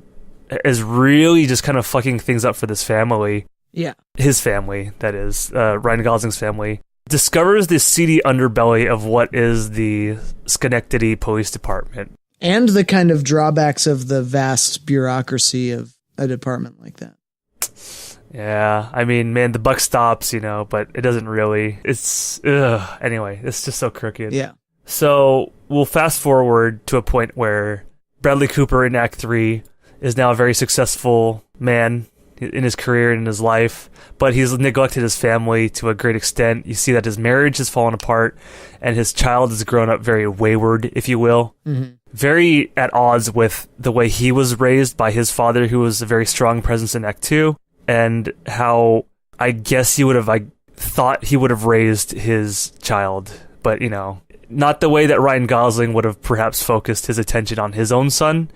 is really just kind of fucking things up for this family.
Yeah.
His family, that is, Ryan Gosling's family, discovers the seedy underbelly of what is the Schenectady Police Department.
And the kind of drawbacks of the vast bureaucracy of a department like that.
Yeah, I mean, man, the buck stops, you know, but it doesn't really. Anyway, it's just so crooked.
Yeah.
So we'll fast forward to a point where Bradley Cooper in Act 3 is now a very successful man in his career and in his life, but he's neglected his family to a great extent. You see that his marriage has fallen apart and his child has grown up very wayward, if you will. Mm-hmm. Very at odds with the way he was raised by his father, who was a very strong presence in Act 2, and how I guess I thought he would have raised his child, but, you know, not the way that Ryan Gosling would have perhaps focused his attention on his own son.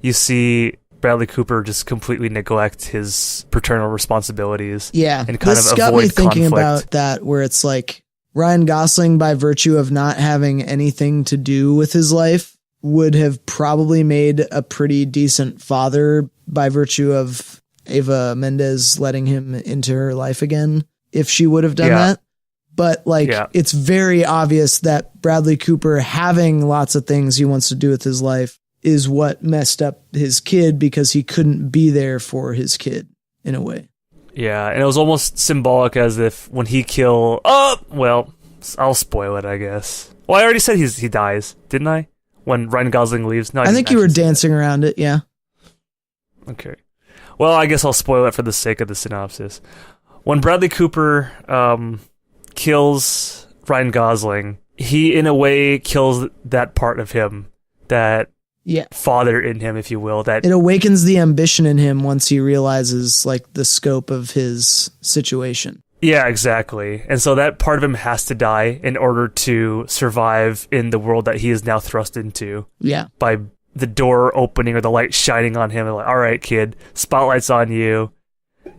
You see Bradley Cooper just completely neglect his paternal responsibilities.
Yeah,
and kind
this
of
got
avoid
me thinking
conflict.
about that, where it's like Ryan Gosling, by virtue of not having anything to do with his life, would have probably made a pretty decent father by virtue of Eva Mendes letting him into her life again, if she would have done that. But it's very obvious that Bradley Cooper having lots of things he wants to do with his life is what messed up his kid, because he couldn't be there for his kid in a way.
Yeah, and it was almost symbolic, as if when he well, I'll spoil it, I guess. Well, I already said he dies, didn't I? When Ryan Gosling leaves? No,
I think you were dancing around it, yeah.
Okay. Well, I guess I'll spoil it for the sake of the synopsis. When Bradley Cooper kills Ryan Gosling, he in a way kills that part of him, that
Yeah.
father in him, if you will. That
It awakens the ambition in him once he realizes like the scope of his situation.
Yeah, exactly. And so that part of him has to die in order to survive in the world that he is now thrust into.
Yeah.
By the door opening or the light shining on him. Like, all right, kid, spotlight's on you.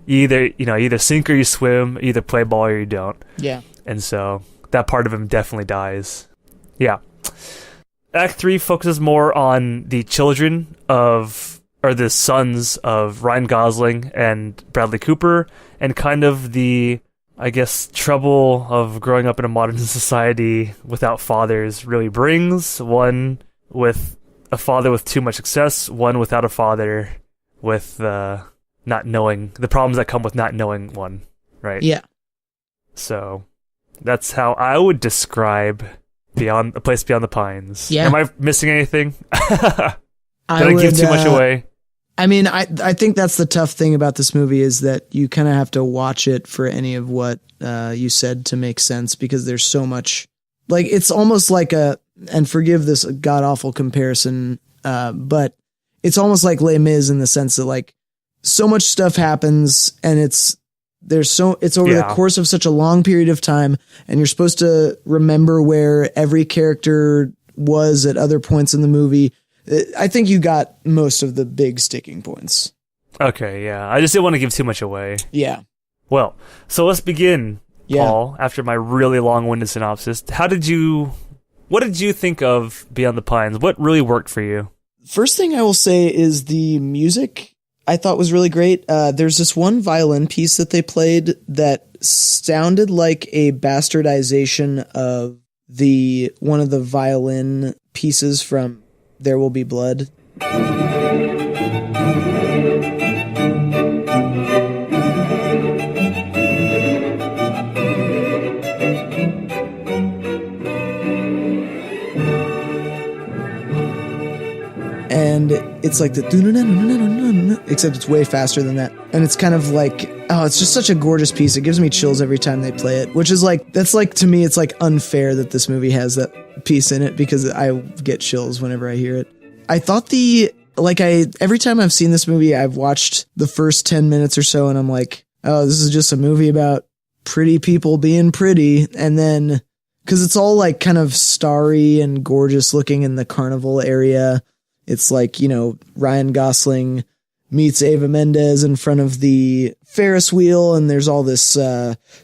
You either sink or you swim, either play ball or you don't.
Yeah.
And so that part of him definitely dies. Yeah. Act 3 focuses more on the the sons of Ryan Gosling and Bradley Cooper, and kind of the, I guess, trouble of growing up in a modern society without fathers really brings. One with a father with too much success, one without a father with not knowing, the problems that come with not knowing one, right?
Yeah.
So that's how I would describe A Place Beyond the Pines.
Yeah.
Am I missing anything? Did I give too much away?
I mean, I think that's the tough thing about this movie is that you kind of have to watch it for any of what you said to make sense, because there's so much, like, it's almost like and forgive this god-awful comparison, but it's almost like Les Mis in the sense that, like, so much stuff happens and it's over the course of such a long period of time, and you're supposed to remember where every character was at other points in the movie. I think you got most of the big sticking points.
Okay, yeah. I just didn't want to give too much away.
Yeah.
Well, so let's begin, Paul, after my really long-winded synopsis. What did you think of Beyond the Pines? What really worked for you?
First thing I will say is the music I thought was really great. There's this one violin piece that they played that sounded like a bastardization of one of the violin pieces from There Will Be Blood. And it's like the except it's way faster than that. And it's kind of like, it's just such a gorgeous piece. It gives me chills every time they play it, which is like, to me, it's like unfair that this movie has that piece in it, because I get chills whenever I hear it. I thought every time I've seen this movie, I've watched the first 10 minutes or so and I'm like, oh, this is just a movie about pretty people being pretty. And then, cause it's all like kind of starry and gorgeous looking in the carnival area. It's like, Ryan Gosling meets Eva Mendes in front of the Ferris wheel, and there's all this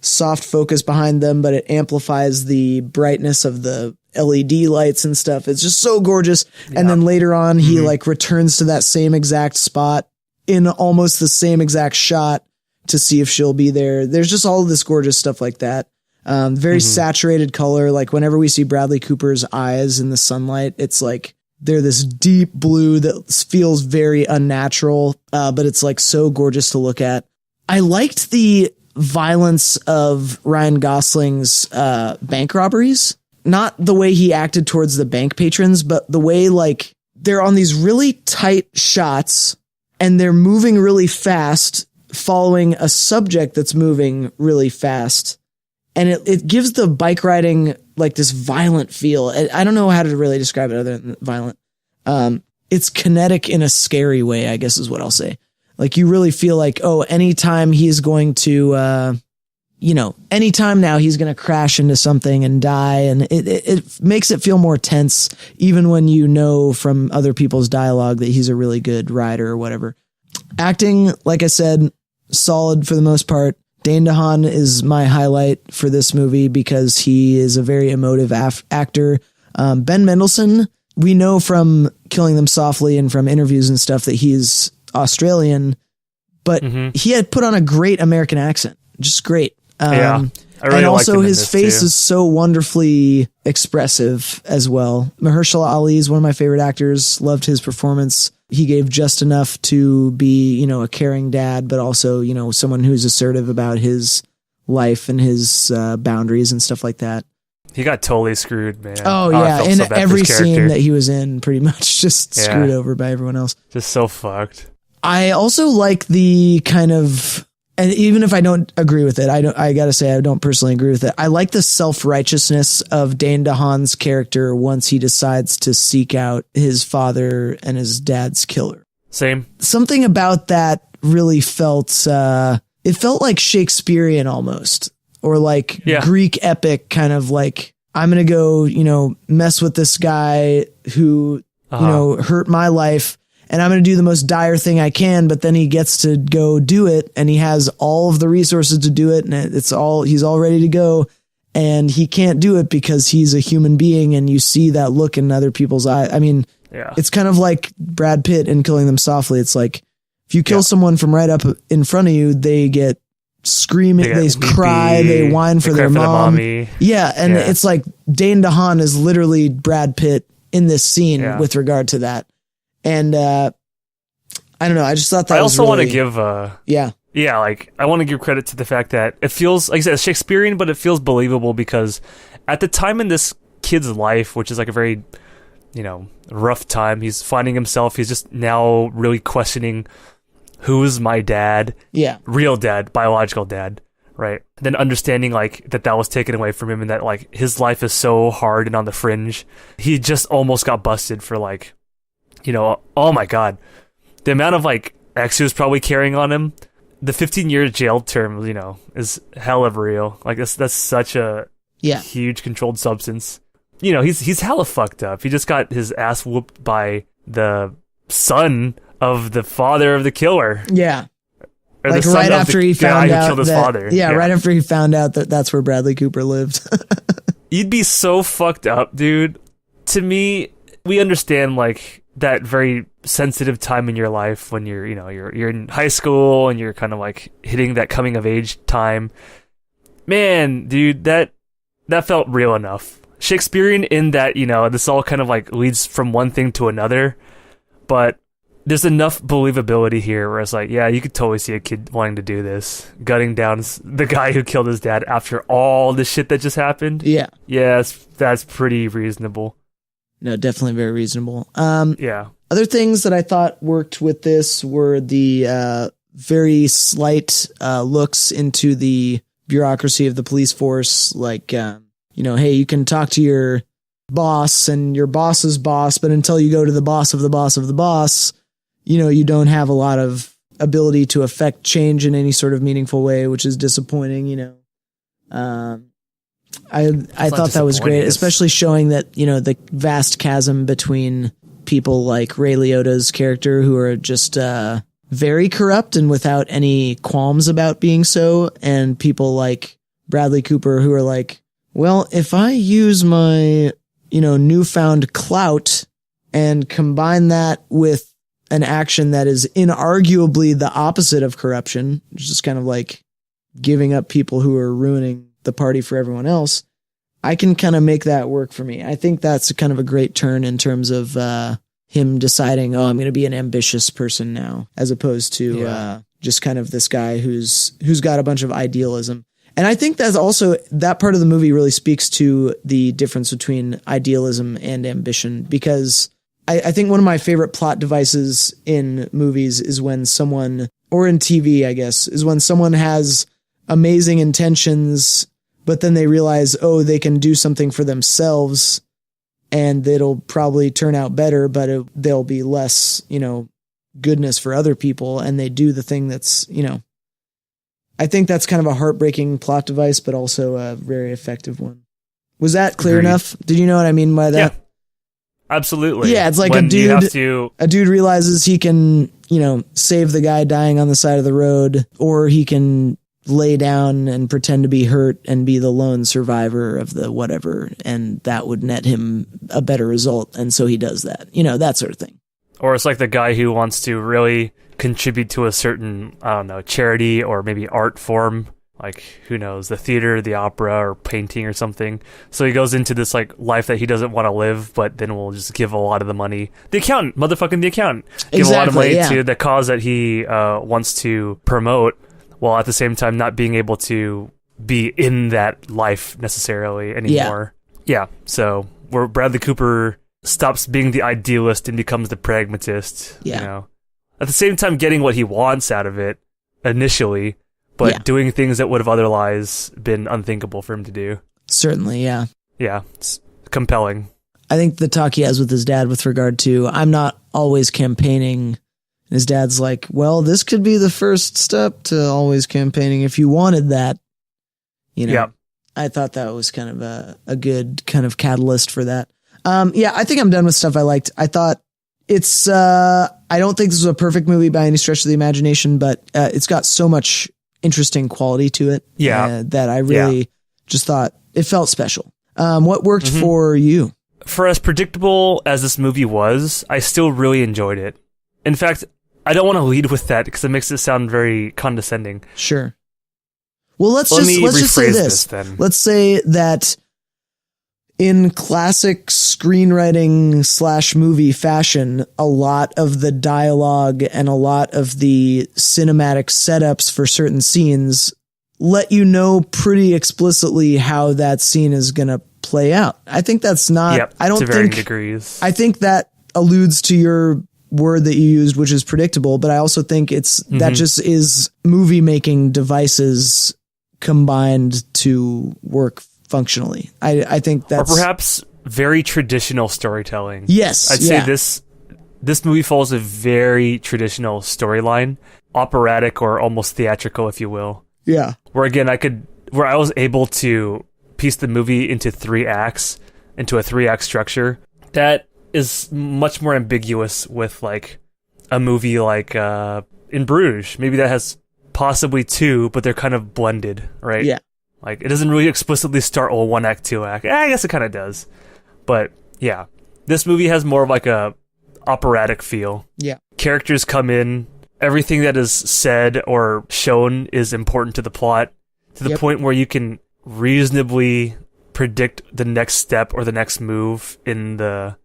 soft focus behind them, but it amplifies the brightness of the LED lights and stuff. It's just so gorgeous. Yeah. And then later on, he like returns to that same exact spot in almost the same exact shot to see if she'll be there. There's just all of this gorgeous stuff like that. Very saturated color. Like whenever we see Bradley Cooper's eyes in the sunlight, it's like, they're this deep blue that feels very unnatural, but it's like so gorgeous to look at. I liked the violence of Ryan Gosling's bank robberies. Not the way he acted towards the bank patrons, but the way like they're on these really tight shots and they're moving really fast, following a subject that's moving really fast. And it gives the bike riding like this violent feel. I don't know how to really describe it other than violent. It's kinetic in a scary way, I guess is what I'll say. Like you really feel like, anytime he's going to, anytime now he's going to crash into something and die. And it makes it feel more tense, even when you know from other people's dialogue that he's a really good rider or whatever. Acting, like I said, solid for the most part. Dane DeHaan is my highlight for this movie because he is a very emotive actor. Ben Mendelsohn, we know from Killing Them Softly and from interviews and stuff that he's Australian, but he had put on a great American accent. Just great.
I really
and also his face
too.
is so wonderfully expressive as well. Mahershala Ali is one of my favorite actors. Loved his performance. He gave just enough to be, a caring dad, but also, someone who's assertive about his life and his boundaries and stuff like that.
He got totally screwed, man.
Oh, yeah. In every scene that he was in, pretty much just screwed over by everyone else.
Just so fucked.
I also like the kind of and even if I don't agree with it, I gotta say I don't personally agree with it. I like the self-righteousness of Dane DeHaan's character once he decides to seek out his father and his dad's killer.
Same.
Something about that really felt, it felt like Shakespearean almost, or like Greek epic, kind of like, I'm going to go, mess with this guy who, hurt my life, and I'm going to do the most dire thing I can, but then he gets to go do it, and he has all of the resources to do it, and he's all ready to go, and he can't do it because he's a human being, and you see that look in other people's eyes. I mean, it's kind of like Brad Pitt in Killing Them Softly. It's like, if you kill someone from right up in front of you, they get screaming, they cry, they whine for their mom. It's like Dane DeHaan is literally Brad Pitt in this scene with regard to that. And I don't know, I just thought that
I
was
also
really,
want to give I want to give credit to the fact that it feels, like I said, Shakespearean, but it feels believable because at the time in this kid's life, which is like a very rough time, he's finding himself, he's just now really questioning, who's my dad? Yeah. Real dad, biological dad, right? Then understanding like that was taken away from him, and that like his life is so hard and on the fringe. He just almost got busted for like, oh my God. The amount of like X he was probably carrying on him. The 15-year jail term, is hell of real. Like that's such a huge controlled substance. He's hella fucked up. He just got his ass whooped by the son of the father of the killer. Yeah. Or like right after he found out killed his father. Yeah, right after he found out that that's where Bradley Cooper lived. You'd be so fucked up, dude. To me, we understand like that very sensitive time in your life when you're in high school and you're kind of like hitting that coming of age time. Man, dude, that felt real enough. Shakespearean in that, this all kind of like leads from one thing to another, but there's enough believability here where it's like, yeah, you could totally see a kid wanting to do this, gutting down the guy who killed his dad after all the shit that just happened. Yeah. Yeah, that's pretty reasonable. No, definitely very reasonable. Other things that I thought worked with this were the very slight looks into the bureaucracy of the police force, like, hey, you can talk to your boss and your boss's boss, but until you go to the boss of the boss of the boss, you don't have a lot of ability to affect change in any sort of meaningful way, which is disappointing, I thought that was great, especially showing that, the vast chasm between people like Ray Liotta's character, who are just very corrupt and without any qualms about being so, and people like Bradley Cooper, who are like, well, if I use my, newfound clout and combine that with an action that is inarguably the opposite of corruption, which is kind of like giving up people who are ruining the party for everyone else, I can kind of make that work for me. I think that's kind of a great turn in terms of him deciding, I'm going to be an ambitious person now, as opposed to just kind of this guy who's got a bunch of idealism. And I think that's also, that part of the movie really speaks to the difference between idealism and ambition, because I think one of my favorite plot devices in movies is when someone, or in TV, I guess, is when someone has amazing intentions, but then they realize, they can do something for themselves and it'll probably turn out better, but there'll be less, goodness for other people. And they do the thing that's, I think that's kind of a heartbreaking plot device, but also a very effective one. Was that clear enough? Did you know what I mean by that? Yeah, absolutely. Yeah, it's like when a dude realizes he can, save the guy dying on the side of the road, or he can lay down and pretend to be hurt and be the lone survivor of the whatever, and that would net him a better result. And so he does that, that sort of thing. Or it's like the guy who wants to really contribute to a certain, charity or maybe art form, like, who knows, the theater, the opera, or painting or something. So he goes into this like life that he doesn't want to live, but then will just give a lot of the money. The accountant, motherfucking the accountant. Give a lot of money to the cause that he wants to promote, while at the same time not being able to be in that life necessarily anymore. Yeah. So where Bradley Cooper stops being the idealist and becomes the pragmatist. Yeah. At the same time getting what he wants out of it initially, but
Yeah.
doing things that would have otherwise been unthinkable for him to do.
Certainly, yeah.
Yeah, it's compelling.
I think the talk he has with his dad with regard to, I'm not always campaigning. And his dad's like, well, this could be the first step to always campaigning if you wanted that. You know,
Yeah.
I thought that was kind of a good kind of catalyst for that. Yeah, I think I'm done with stuff I liked. I thought it's, I don't think this was a perfect movie by any stretch of the imagination, but it's got so much interesting quality to it.
Yeah.
That I really just thought it felt special. What worked for you?
For as predictable as this movie was, I still really enjoyed it. In fact, I don't want to lead with that because it makes it sound very condescending.
Sure. Well, let's
Let me
just say
rephrase
this.
then.
Let's say that in classic screenwriting / movie fashion, a lot of the dialogue and a lot of the cinematic setups for certain scenes let you know pretty explicitly how that scene is going to play out. I think that's not,
Yep,
I don't
to varying
think,
degrees.
I think that alludes to your word that you used, which is predictable, but I also think it's, that just is movie making devices combined to work functionally. I think that's,
or perhaps very traditional storytelling.
yes,
I'd say this movie follows a very traditional storyline, operatic or almost theatrical, if you will.
Yeah.
Where again, I was able to piece the movie into 3 acts, into a 3-act structure that is much more ambiguous with like a movie like In Bruges. Maybe that has possibly 2, but they're kind of blended, right?
Yeah.
Like it doesn't really explicitly start 1 act, 2 act. I guess it kind of does, but yeah, this movie has more of like a operatic feel.
Yeah.
Characters come in. Everything that is said or shown is important to the plot, to the point where you can reasonably predict the next step or the next move in the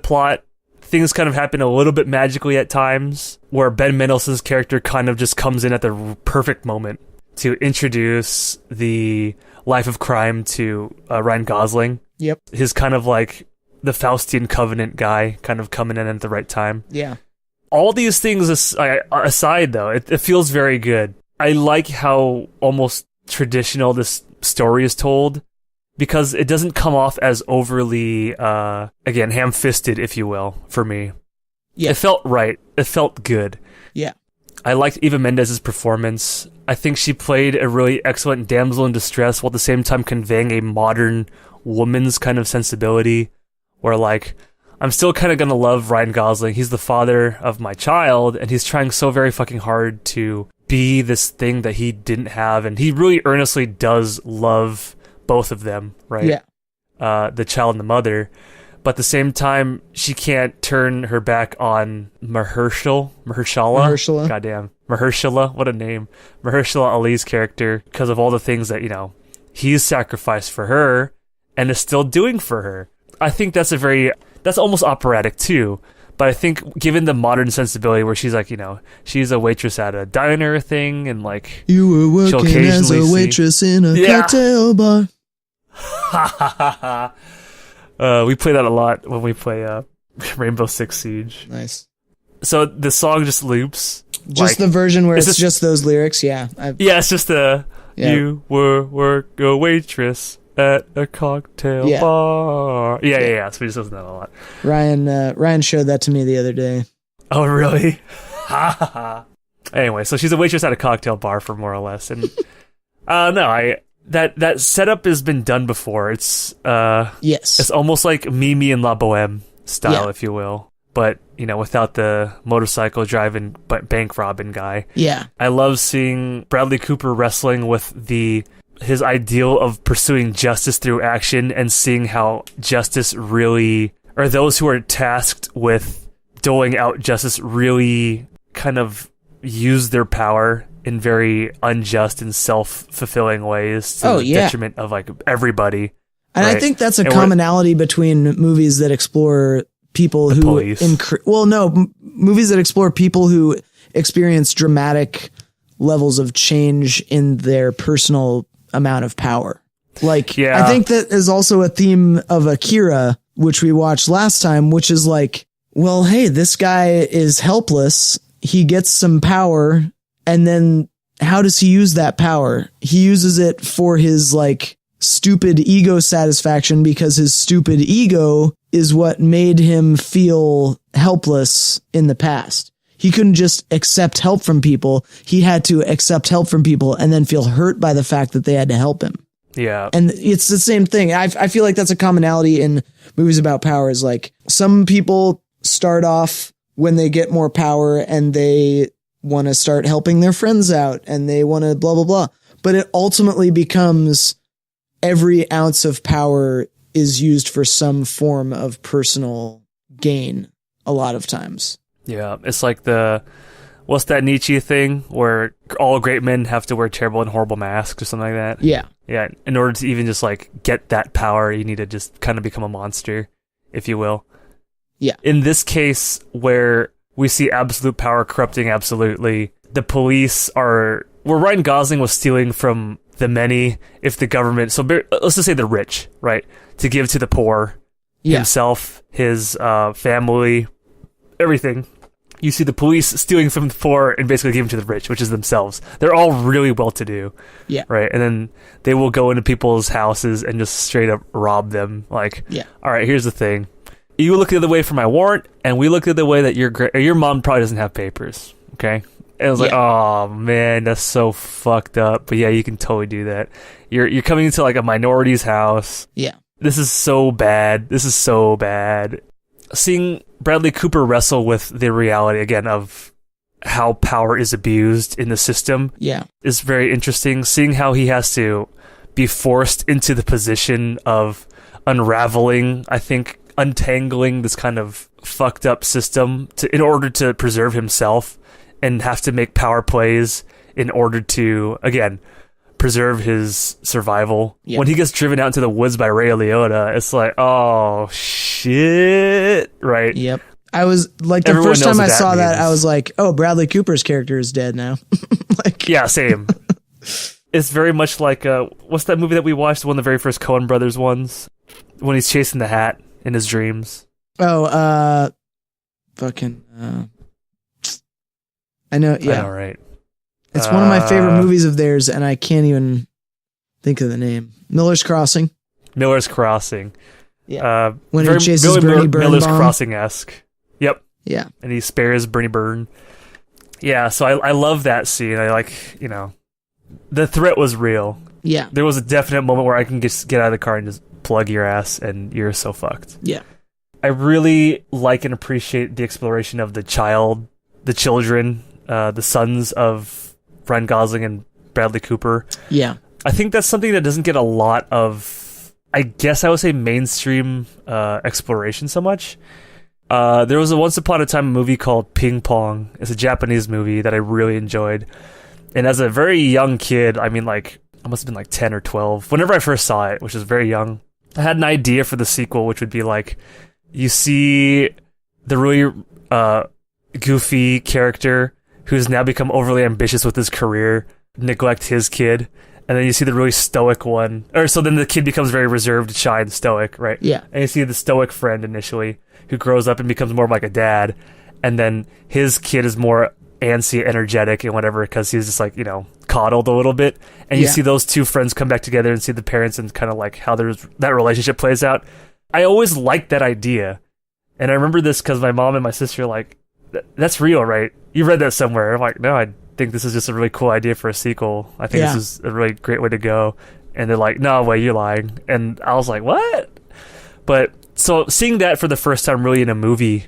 plot. Things kind of happen a little bit magically at times, where Ben Mendelsohn's character kind of just comes in at the perfect moment to introduce the life of crime to Ryan Gosling.
Yep.
His kind of like the Faustian Covenant guy kind of coming in at the right time.
Yeah.
All these things aside, though, it feels very good. I like how almost traditional this story is told, because it doesn't come off as overly, again, ham-fisted, if you will, for me.
Yeah.
It felt right. It felt good.
Yeah.
I liked Eva Mendes' performance. I think she played a really excellent damsel in distress while at the same time conveying a modern woman's kind of sensibility, where, like, I'm still kind of going to love Ryan Gosling. He's the father of my child, and he's trying so very fucking hard to be this thing that he didn't have, and he really earnestly does love both of them, right?
Yeah.
The child and the mother. But at the same time, she can't turn her back on Mahershala. Goddamn. Mahershala, what a name. Mahershala Ali's character, because of all the things that, you know, he's sacrificed for her and is still doing for her. I think that's almost operatic too. But I think given the modern sensibility where she's like, you know, she's a waitress at a diner thing, and like,
you were working as a waitress in a cocktail bar.
We play that a lot when we play Rainbow Six Siege.
Nice.
So the song just loops.
Just the version where it's just those lyrics, yeah.
It's just you were a waitress at a cocktail bar. Yeah. So we just listen to that a lot.
Ryan showed that to me the other day.
Oh, really? Anyway, so she's a waitress at a cocktail bar, for more or less. And that setup has been done before. It's it's almost like Mimi and La Boheme style, if you will. But, you know, without the motorcycle driving bank robbing guy.
Yeah.
I love seeing Bradley Cooper wrestling with his ideal of pursuing justice through action, and seeing how justice really, or those who are tasked with doling out justice, really kind of use their power in very unjust and self-fulfilling ways to the detriment of like everybody.
And
right?
I think that's a commonality between movies that explore people who movies that explore people who experience dramatic levels of change in their personal amount of power. Like, I think that is also a theme of Akira, which we watched last time, which is like, well, hey, this guy is helpless. He gets some power, and then how does he use that power? He uses it for his like stupid ego satisfaction because his stupid ego is what made him feel helpless in the past. He couldn't just accept help from people. He had to accept help from people and then feel hurt by the fact that they had to help him.
Yeah.
And it's the same thing. I feel like that's a commonality in movies about power is like some people start off when they get more power and they want to start helping their friends out and they want to blah, blah, blah. But it ultimately becomes every ounce of power is used for some form of personal gain a lot of times.
Yeah. It's like what's that Nietzsche thing where all great men have to wear terrible and horrible masks or something like that?
Yeah.
Yeah. In order to even just like get that power, you need to just kind of become a monster, if you will.
Yeah.
In this case, where we see absolute power corrupting absolutely, the police are... Where Ryan Gosling was stealing from the many, if the government... So let's just say the rich, right? To give to the poor, himself, his family, everything. You see the police stealing from the poor and basically giving to the rich, which is themselves. They're all really well-to-do.
Yeah.
Right? And then they will go into people's houses and just straight up rob them. Like, all right, here's the thing. You look the other way for my warrant, and we look the other way that your mom probably doesn't have papers, okay? And I was like, oh, man, that's so fucked up. But yeah, you can totally do that. You're coming into like a minority's house.
Yeah.
This is so bad. This is so bad. Seeing Bradley Cooper wrestle with the reality, again, of how power is abused in the system is very interesting. Seeing how he has to be forced into the position of unraveling, I think, untangling this kind of fucked up system in order to preserve himself and have to make power plays in order to, again, preserve his survival. Yep. When he gets driven out into the woods by Ray Liotta, it's like, oh, shit, right?
Yep. I was like, the first time I saw that, I was like, oh, Bradley Cooper's character is dead now. Like, yeah,
same. It's very much like, what's that movie that we watched, one of the very first Coen Brothers ones? When he's chasing the hat in his dreams.
Oh, I know, yeah.
I know, right?
It's one of my favorite movies of theirs, and I can't even think of the name. Miller's Crossing.
Miller's Crossing.
Yeah. When he chases Bernie Bernbaum.
Miller's Crossing-esque. Yep.
Yeah.
And he spares Bernie Byrne. Yeah, so I love that scene. I like, the threat was real.
Yeah.
There was a definite moment where I can just get out of the car and just plug your ass, and you're so fucked.
Yeah.
I really like and appreciate the exploration of the children, the sons of Ryan Gosling and Bradley Cooper.
Yeah.
I think that's something that doesn't get a lot of, I guess I would say, mainstream exploration so much. There was a once upon a time movie called Ping Pong. It's a Japanese movie that I really enjoyed. And as a very young kid, I mean, like, I must have been like 10 or 12. Whenever I first saw it, which was very young, I had an idea for the sequel, which would be like, you see the really goofy character who's now become overly ambitious with his career, neglect his kid, and then you see the really stoic one. Or so then the kid becomes very reserved, shy, and stoic, right?
Yeah.
And you see the stoic friend initially, who grows up and becomes more of like a dad, and then his kid is more antsy, energetic, and whatever, because he's just like, coddled a little bit. And you see those two friends come back together and see the parents and kind of like how that relationship plays out. I always liked that idea. And I remember this because my mom and my sister are like, that's real, right? You read that somewhere. I'm like, no, I think this is just a really cool idea for a sequel. I think this is a really great way to go. And they're like, no way, you're lying. And I was like, what? But so seeing that for the first time really in a movie,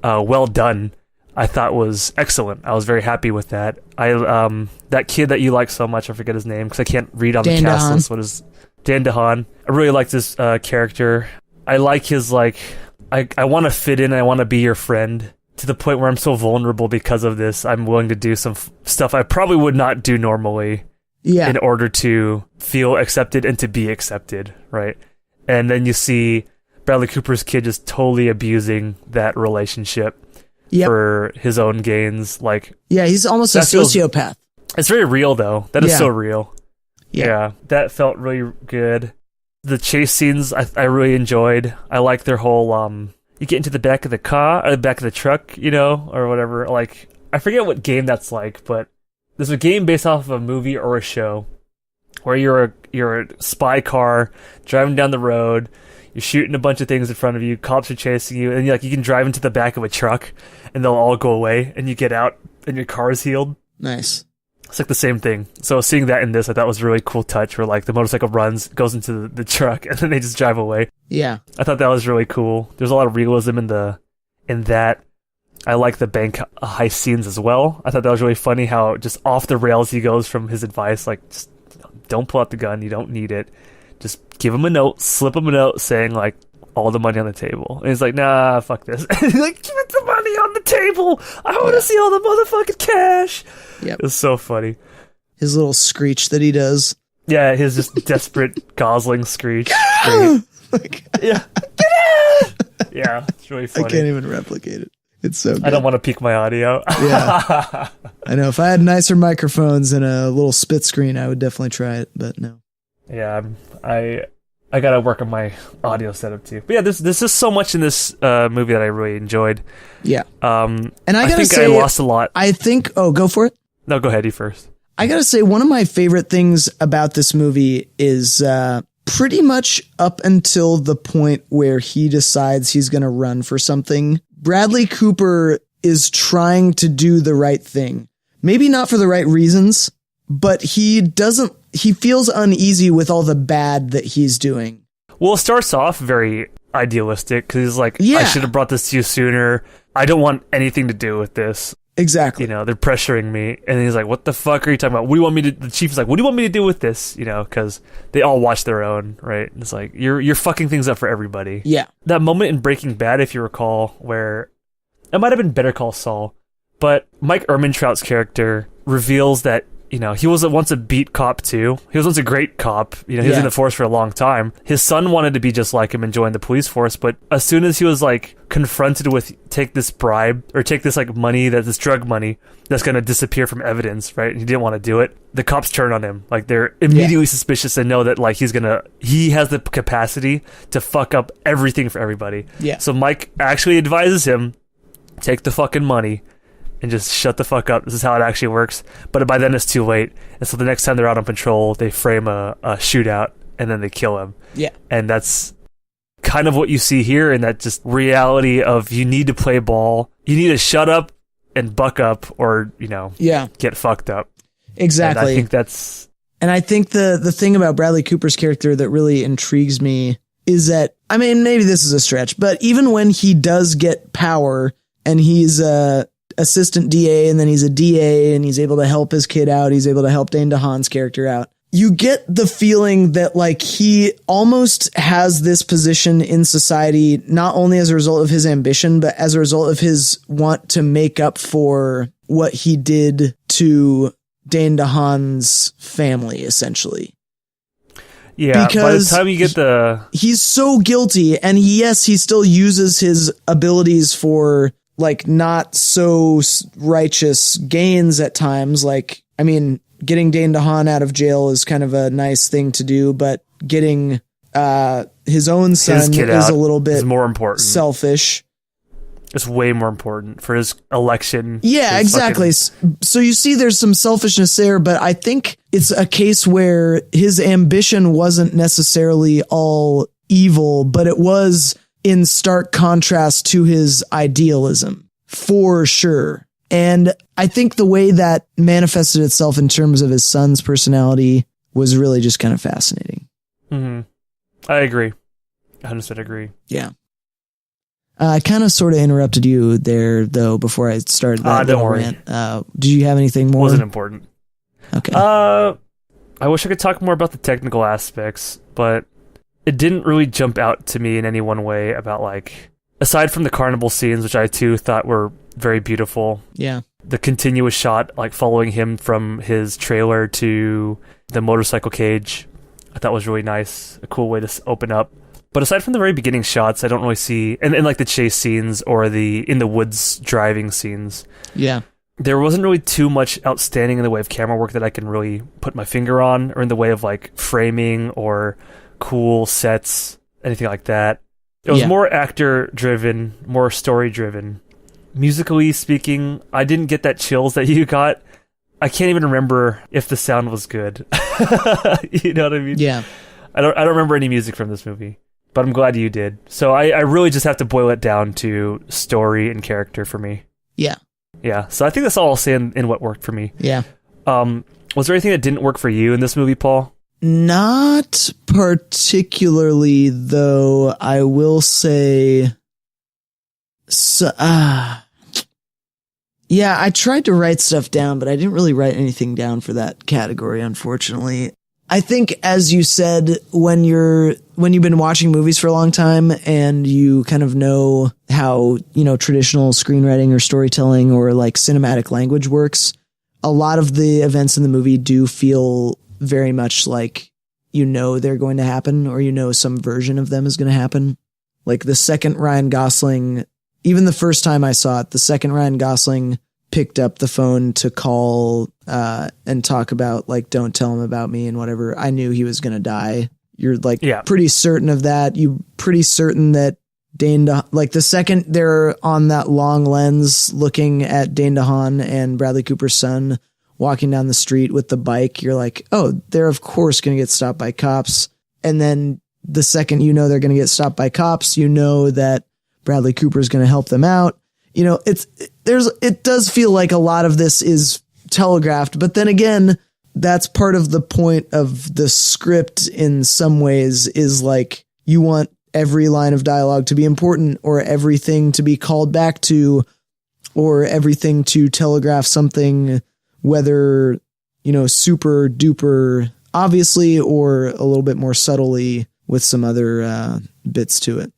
well done, I thought was excellent. I was very happy with that. That kid that you like so much, I forget his name because I can't read on the cast list. What is Dan DeHaan? I really like this character. I like his I want to fit in. I want to be your friend to the point where I'm so vulnerable because of this. I'm willing to do some stuff I probably would not do normally in order to feel accepted and to be accepted, right? And then you see Bradley Cooper's kid just totally abusing that relationship for his own gains.
He's almost a sociopath.
It's very real, though. That is so real. Yeah, that felt really good. The chase scenes I really enjoyed. I like their whole you get into the back of the car or the back of the truck, or whatever. Like, I forget what game that's like, but there's a game based off of a movie or a show where you're a spy car driving down the road, you're shooting a bunch of things in front of you, cops are chasing you, and you can drive into the back of a truck and they'll all go away and you get out and your car is healed.
Nice.
It's like the same thing. So seeing that in this, I thought was a really cool touch where like the motorcycle goes into the truck and then they just drive away.
Yeah.
I thought that was really cool. There's a lot of realism in that. I like the bank heist scenes as well. I thought that was really funny how just off the rails he goes from his advice, like, just don't pull out the gun, you don't need it. Just give him a note, slip him a note saying, like, all the money on the table. And he's like, nah, fuck this. And he's like, give it the money on the table. I want to see all the motherfucking cash.
Yep.
It's so funny.
His little screech that he does.
Yeah, his just desperate Gosling screech. Yeah. Yeah, it's really funny.
I can't even replicate it. It's so good.
I don't want to peak my audio.
Yeah. I know. If I had nicer microphones and a little split screen, I would definitely try it, but no.
Yeah, I gotta work on my audio setup too. But yeah, there's just so much in this movie that I really enjoyed.
Yeah.
And
I gotta
think
say,
I lost a lot.
Go for it.
No, go ahead, you first.
I gotta say, one of my favorite things about this movie is pretty much up until the point where he decides he's gonna run for something. Bradley Cooper is trying to do the right thing. Maybe not for the right reasons, but he feels uneasy with all the bad that he's doing.
Well, it starts off very idealistic because he's like,
Yeah.
I should have brought this to you sooner. I don't want anything to do with this.
Exactly.
They're pressuring me. And he's like, what the fuck are you talking about? What do you want me to, the chief is like, what do you want me to do with this? Because they all watch their own, right? And it's like, you're fucking things up for everybody.
Yeah.
That moment in Breaking Bad, if you recall, where it might have been Better Call Saul, but Mike Ehrmantraut's character reveals that, he was once a beat cop too. He was once a great cop. He was in the force for a long time. His son wanted to be just like him and join the police force, but as soon as he was like confronted with take this bribe or take this like money, this drug money that's going to disappear from evidence, right? And he didn't want to do it. The cops turn on him. Like they're immediately suspicious and know that like he has the capacity to fuck up everything for everybody.
Yeah.
So Mike actually advises him, take the fucking money and just shut the fuck up. This is how it actually works. But by then it's too late. And so the next time they're out on patrol, they frame a shootout and then they kill him.
Yeah.
And that's kind of what you see here in that just reality of you need to play ball. You need to shut up and buck up or, get fucked up.
Exactly.
And
I think the thing about Bradley Cooper's character that really intrigues me is that, I mean, maybe this is a stretch, but even when he does get power and he's assistant DA and then he's a DA and he's able to help his kid out, he's able to help Dane DeHaan's character out, you get the feeling that like he almost has this position in society not only as a result of his ambition but as a result of his want to make up for what he did to Dane DeHaan's family, essentially.
Yeah,
because
by the time you get
he's so guilty, and he still uses his abilities for like not so righteous gains at times. Like, I mean, getting Dane DeHaan out of jail is kind of a nice thing to do, but getting his own son is a little bit
more important.
Selfish.
It's way more important for his election.
Yeah, exactly. So you see there's some selfishness there, but I think it's a case where his ambition wasn't necessarily all evil, but it was in stark contrast to his idealism, for sure. And I think the way that manifested itself in terms of his son's personality was really just kind of fascinating.
Mm-hmm. I agree. 100% agree.
Yeah. I kind of sort of interrupted you there, though, before I started that
don't worry.
rant. Do you have anything more?
Wasn't important.
Okay.
I wish I could talk more about the technical aspects, but it didn't really jump out to me in any one way about, like, aside from the carnival scenes, which I, too, thought were very beautiful.
Yeah.
The continuous shot, like, following him from his trailer to the motorcycle cage, I thought was really nice. A cool way to open up. But aside from the very beginning shots, I don't really see, and like the chase scenes or the in the woods driving scenes.
Yeah.
There wasn't really too much outstanding in the way of camera work that I can really put my finger on, or in the way of like framing or cool sets, anything like that. It was more actor driven, more story driven. Musically speaking, I didn't get that chills that you got. I can't even remember if the sound was good. You know what I mean?
Yeah.
I don't remember any music from this movie, but I'm glad you did. So I really just have to boil it down to story and character for me.
Yeah.
Yeah. So I think that's all I'll say in what worked for me.
Yeah.
Was there anything that didn't work for you in this movie, Paul?
Not particularly, though. I will say, yeah, I tried to write stuff down, but I didn't really write anything down for that category, unfortunately. I think, as you said, when you've been watching movies for a long time and you kind of know how, traditional screenwriting or storytelling or like cinematic language works, a lot of the events in the movie do feel very much like, they're going to happen, or some version of them is going to happen. Like the second Ryan Gosling, even the first time I saw it, the second Ryan Gosling picked up the phone to call and talk about like, don't tell him about me and whatever, I knew he was going to die. You're like pretty certain of that. You pretty certain that like the second they're on that long lens looking at Dane DeHaan and Bradley Cooper's son walking down the street with the bike, you're like, oh, they're of course going to get stopped by cops. And then the second they're going to get stopped by cops, that Bradley Cooper is going to help them out. It does feel like a lot of this is telegraphed, but then again, that's part of the point of the script in some ways, is like, you want every line of dialogue to be important, or everything to be called back to, or everything to telegraph something, whether, super duper obviously, or a little bit more subtly with some other bits to it.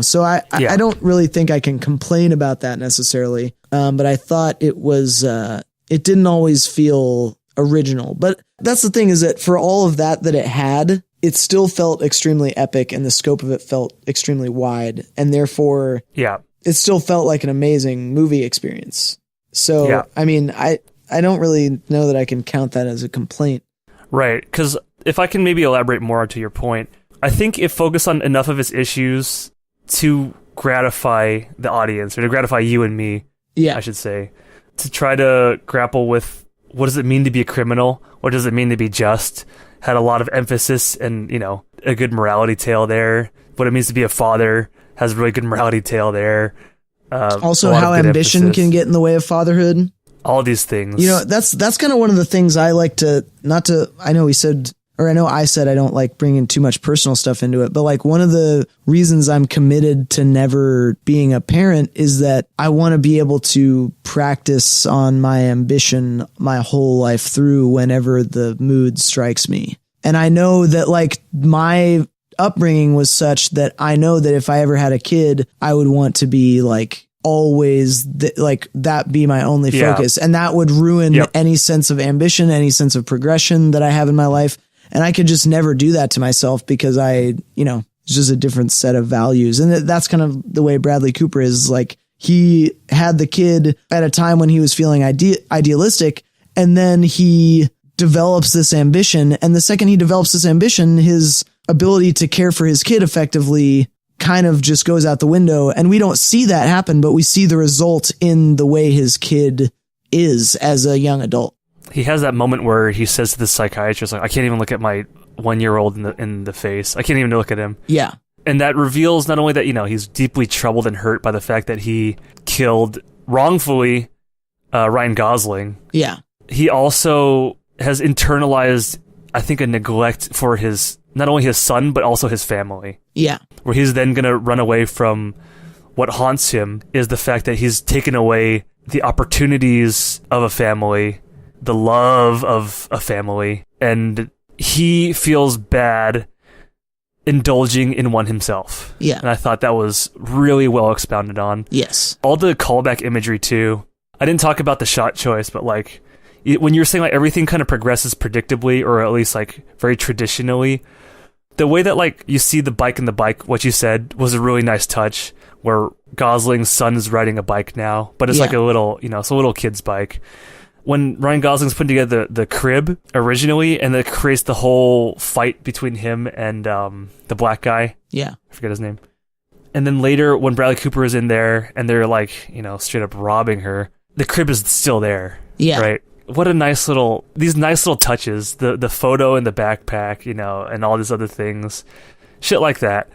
So I don't really think I can complain about that necessarily. But I thought it was, it didn't always feel original, but that's the thing, is that for all of that it had, it still felt extremely epic, and the scope of it felt extremely wide, and therefore it still felt like an amazing movie experience. So, I mean, I don't really know that I can count that as a complaint.
Right. 'Cause if I can maybe elaborate more to your point, I think it focused on enough of its issues to gratify the audience, or to gratify you and me, I should say, to try to grapple with, what does it mean to be a criminal? What does it mean to be just? Had a lot of emphasis and, a good morality tale there. What it means to be a father has a really good morality tale there.
Also, how ambition can get in the way of fatherhood.
All these things.
That's kind of one of the things I like to, I know I said I don't like bringing too much personal stuff into it, but like one of the reasons I'm committed to never being a parent is that I want to be able to practice on my ambition my whole life through whenever the mood strikes me. And I know that like my upbringing was such that I know that if I ever had a kid, I would want to be like always that be my only focus. And that would ruin any sense of ambition, any sense of progression that I have in my life. And I could just never do that to myself, because it's just a different set of values. And that's kind of the way Bradley Cooper is. Like, he had the kid at a time when he was feeling idealistic, and then he develops this ambition. And the second he develops this ambition, his ability to care for his kid effectively kind of just goes out the window. And we don't see that happen, but we see the result in the way his kid is as a young adult.
He has that moment where he says to the psychiatrist, like, I can't even look at my 1-year-old in the face. I can't even look at him. Yeah. And that reveals not only that, he's deeply troubled and hurt by the fact that he killed wrongfully Ryan Gosling. Yeah. He also has internalized, I think, a neglect for not only his son, but also his family. Yeah. Where he's then going to run away from what haunts him is the fact that he's taken away the opportunities of a family, the love of a family, and he feels bad indulging in one himself. Yeah. And I thought that was really well expounded on. Yes. All the callback imagery too. I didn't talk about the shot choice, but like when you were saying like everything kind of progresses predictably, or at least like very traditionally, the way that like you see the bike in the bike, what you said was a really nice touch, where Gosling's son is riding a bike now, but it's like a little, it's a little kid's bike. When Ryan Gosling's putting together the crib originally, and it creates the whole fight between him and the black guy. Yeah. I forget his name. And then later, when Bradley Cooper is in there, and they're like, straight up robbing her, the crib is still there. Yeah. Right? what a these nice little touches, the photo in the backpack, you know, and all these other things, shit like that.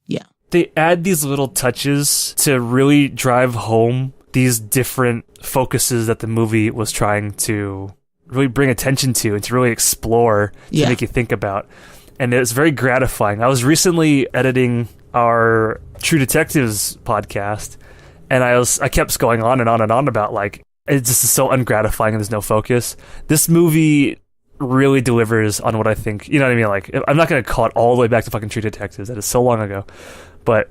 Yeah.
They add these little touches to really drive home these different focuses that the movie was trying to really bring attention to and to really explore, to make you think about. And it was very gratifying. I was recently editing our True Detectives podcast, and I kept going on and on and on about, like, it just is so ungratifying and there's no focus. This movie really delivers on what I think, you know what I mean? Like, I'm not going to call it all the way back to fucking True Detectives. That is so long ago. But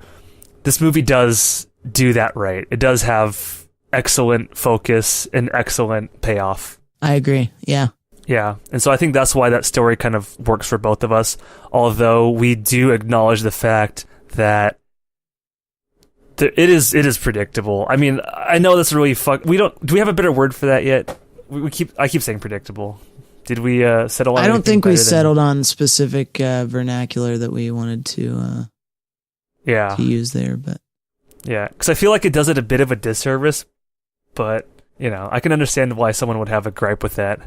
this movie does do that right. It does have excellent focus and excellent payoff.
I agree. Yeah.
Yeah. And so I think that's why that story kind of works for both of us. Although we do acknowledge the fact that it is predictable. I mean, I know that's really do we have a better word for that yet? I keep saying predictable. Did we settle on?
I don't think we settled on specific vernacular that we wanted to use there, but
yeah, because I feel like it does it a bit of a disservice, but you know, I can understand why someone would have a gripe with that.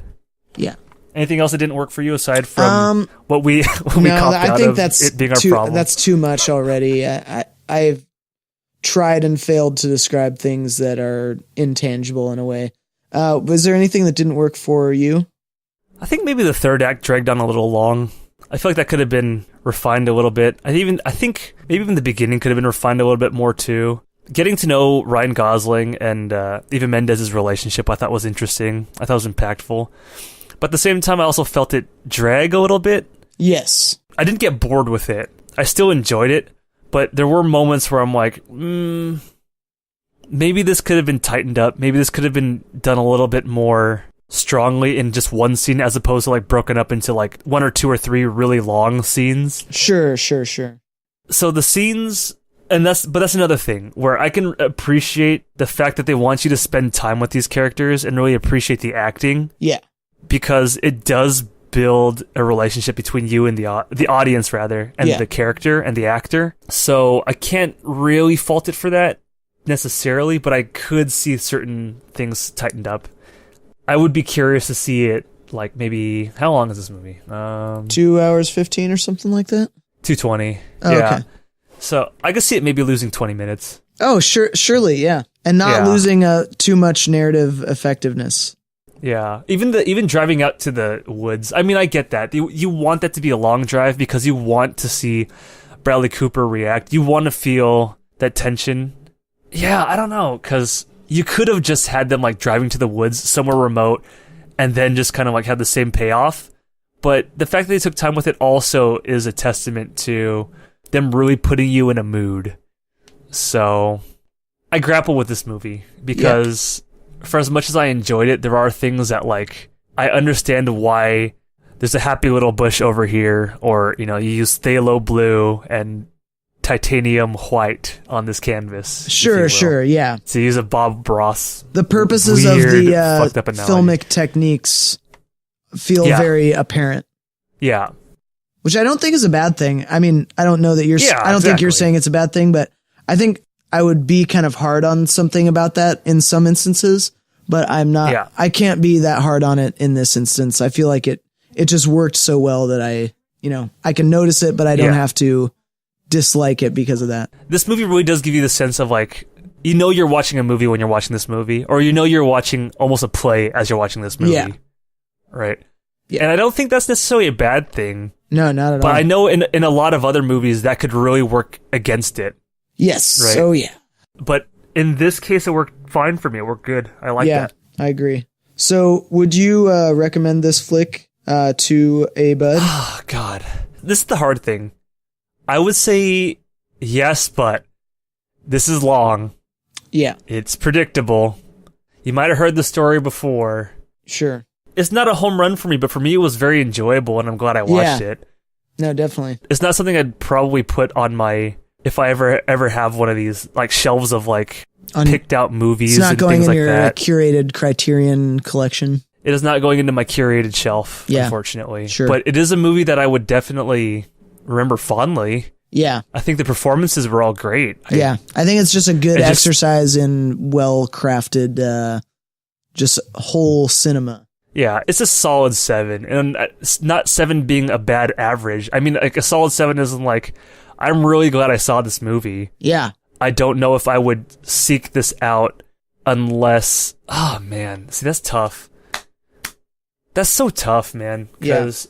Yeah.
Anything else that didn't work for you aside from what we copped
I think
out
that's
of it being our
too,
problem?
That's too much already. I've tried and failed to describe things that are intangible in a way. Was there anything that didn't work for you?
I think maybe the third act dragged on a little long. I feel like that could have been refined a little bit. I think maybe even the beginning could have been refined a little bit more too. Getting to know Ryan Gosling and Eva Mendes's relationship, I thought was interesting. I thought it was impactful. But at the same time, I also felt it drag a little bit.
Yes.
I didn't get bored with it. I still enjoyed it, but there were moments where I'm like, maybe this could have been tightened up. Maybe this could have been done a little bit more strongly in just one scene as opposed to like broken up into like one or two or three really long scenes.
Sure.
So the scenes, but that's another thing where I can appreciate the fact that they want you to spend time with these characters and really appreciate the acting.
Yeah.
Because it does build a relationship between you and the audience rather, and the character and the actor. So I can't really fault it for that necessarily, but I could see certain things tightened up. I would be curious to see it, like, maybe, how long is this movie?
2 hours 15 or something like that?
2:20.
Oh,
yeah. Okay.
So
I could see it maybe losing 20 minutes.
Oh, surely, yeah. And not losing too much narrative effectiveness.
Yeah. Even driving out to the woods. I mean, I get that. You want that to be a long drive because you want to see Bradley Cooper react. You want to feel that tension. Yeah, I don't know, because you could have just had them like driving to the woods somewhere remote and then just kind of like had the same payoff. But the fact that they took time with it also is a testament to them really putting you in a mood. So I grapple with this movie because for as much as I enjoyed it, there are things that, like, I understand why there's a happy little bush over here, or, you know, you use phthalo blue and titanium white on this canvas.
Sure, yeah.
To use a Bob Ross.
The purposes of the filmic techniques feel very apparent.
Yeah.
Which I don't think is a bad thing. I mean, I don't know that I don't think you're saying it's a bad thing, but I think I would be kind of hard on something about that in some instances, but I'm not. Yeah. I can't be that hard on it in this instance. I feel like it just worked so well that I can notice it, but I don't have to dislike it because of that.
This movie really does give you the sense of, like, you know you're watching a movie when you're watching this movie, or you know you're watching almost a play as you're watching this movie. Yeah. Right? Yeah. And I don't think that's necessarily a bad thing.
No, not at all.
But I know in a lot of other movies that could really work against it.
Yes.
Right?
Oh, yeah.
But in this case, it worked fine for me. It worked good. I like that.
I agree. So would you recommend this flick to a bud?
Oh, God. This is the hard thing. I would say yes, but this is long.
Yeah.
It's predictable. You might have heard the story before.
Sure.
It's not a home run for me, but for me it was very enjoyable, and I'm glad I watched it.
No, definitely.
It's not something I'd probably put on my, if I ever have one of these like shelves of like picked out movies and things like that. It's not going in your
curated Criterion collection.
It is not going into my curated shelf, unfortunately.
Sure.
But it is a movie that I would definitely remember fondly.
Yeah.
I think the performances were all great.
I think it's just a good exercise in well-crafted, just whole cinema.
Yeah, it's a solid 7, and it's not 7 being a bad average. I mean, like a solid 7 isn't like, I'm really glad I saw this movie.
Yeah.
I don't know if I would seek this out unless, oh man, see, that's tough. That's so tough, man. Because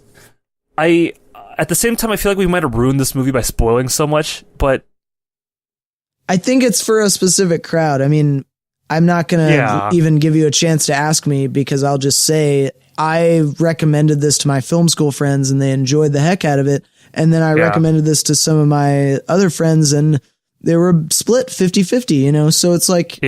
at the same time, I feel like we might have ruined this movie by spoiling so much, but
I think it's for a specific crowd. I mean, I'm not going to even give you a chance to ask me, because I'll just say I recommended this to my film school friends and they enjoyed the heck out of it. And then I recommended this to some of my other friends and they were split 50-50, you know? So it's like,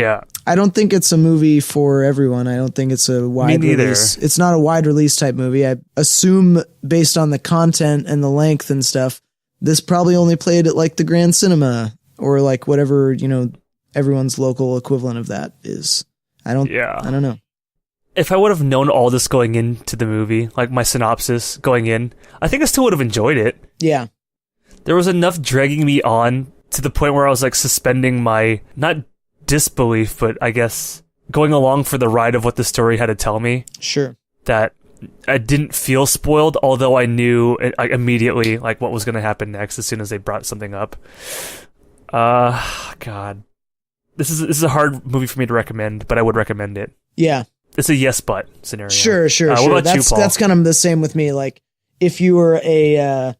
I don't think it's a movie for everyone. I don't think it's a wide release. It's not a wide release type movie. I assume based on the content and the length and stuff, this probably only played at like the Grand Cinema or like whatever, you know, everyone's local equivalent of that is. I don't know.
If I would have known all this going into the movie, like my synopsis going in, I think I still would have enjoyed it.
Yeah.
There was enough dragging me on to the point where I was like suspending my, not disbelief, but I guess going along for the ride of what the story had to tell me.
Sure.
That I didn't feel spoiled, although I knew immediately like what was going to happen next as soon as they brought something up. God. This is a hard movie for me to recommend, but I would recommend it.
Yeah.
It's a yes but scenario.
Sure.
What about you, Paul?
That's kind of the same with me. Like if you're a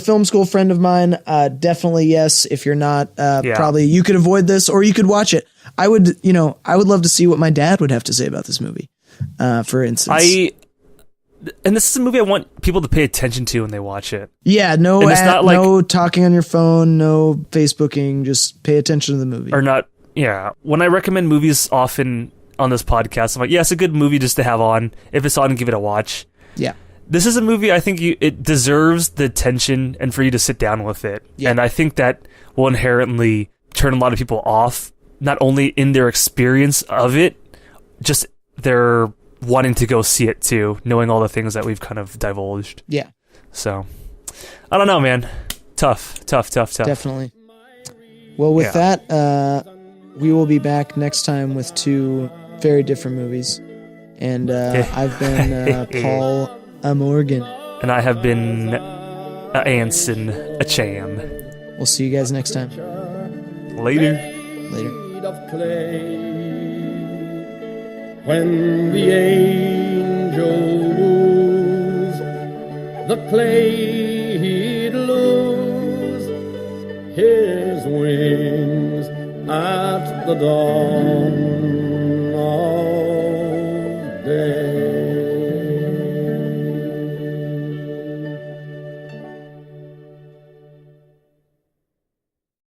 film school friend of mine, definitely yes. If you're not, probably you could avoid this or you could watch it. I would love to see what my dad would have to say about this movie. For instance,
and this is a movie I want people to pay attention to when they watch it.
Yeah, no talking on your phone, no Facebooking, just pay attention to the movie.
Or not, yeah. When I recommend movies often on this podcast, I'm like, yeah, it's a good movie just to have on. If it's on, give it a watch.
Yeah.
This is a movie I think it deserves the attention and for you to sit down with it. Yeah. And I think that will inherently turn a lot of people off, not only in their experience of it, just their wanting to go see it too, knowing all the things that we've kind of divulged.
Yeah.
So, I don't know, man. Tough.
Definitely. Well, with that, we will be back next time with 2 very different movies. And I've been Paul Morgan.
And I have been Anson, a Cham.
We'll see you guys next time.
Later.
Of clay. When the angel woos, the clay he'd lose his wings at the dawn.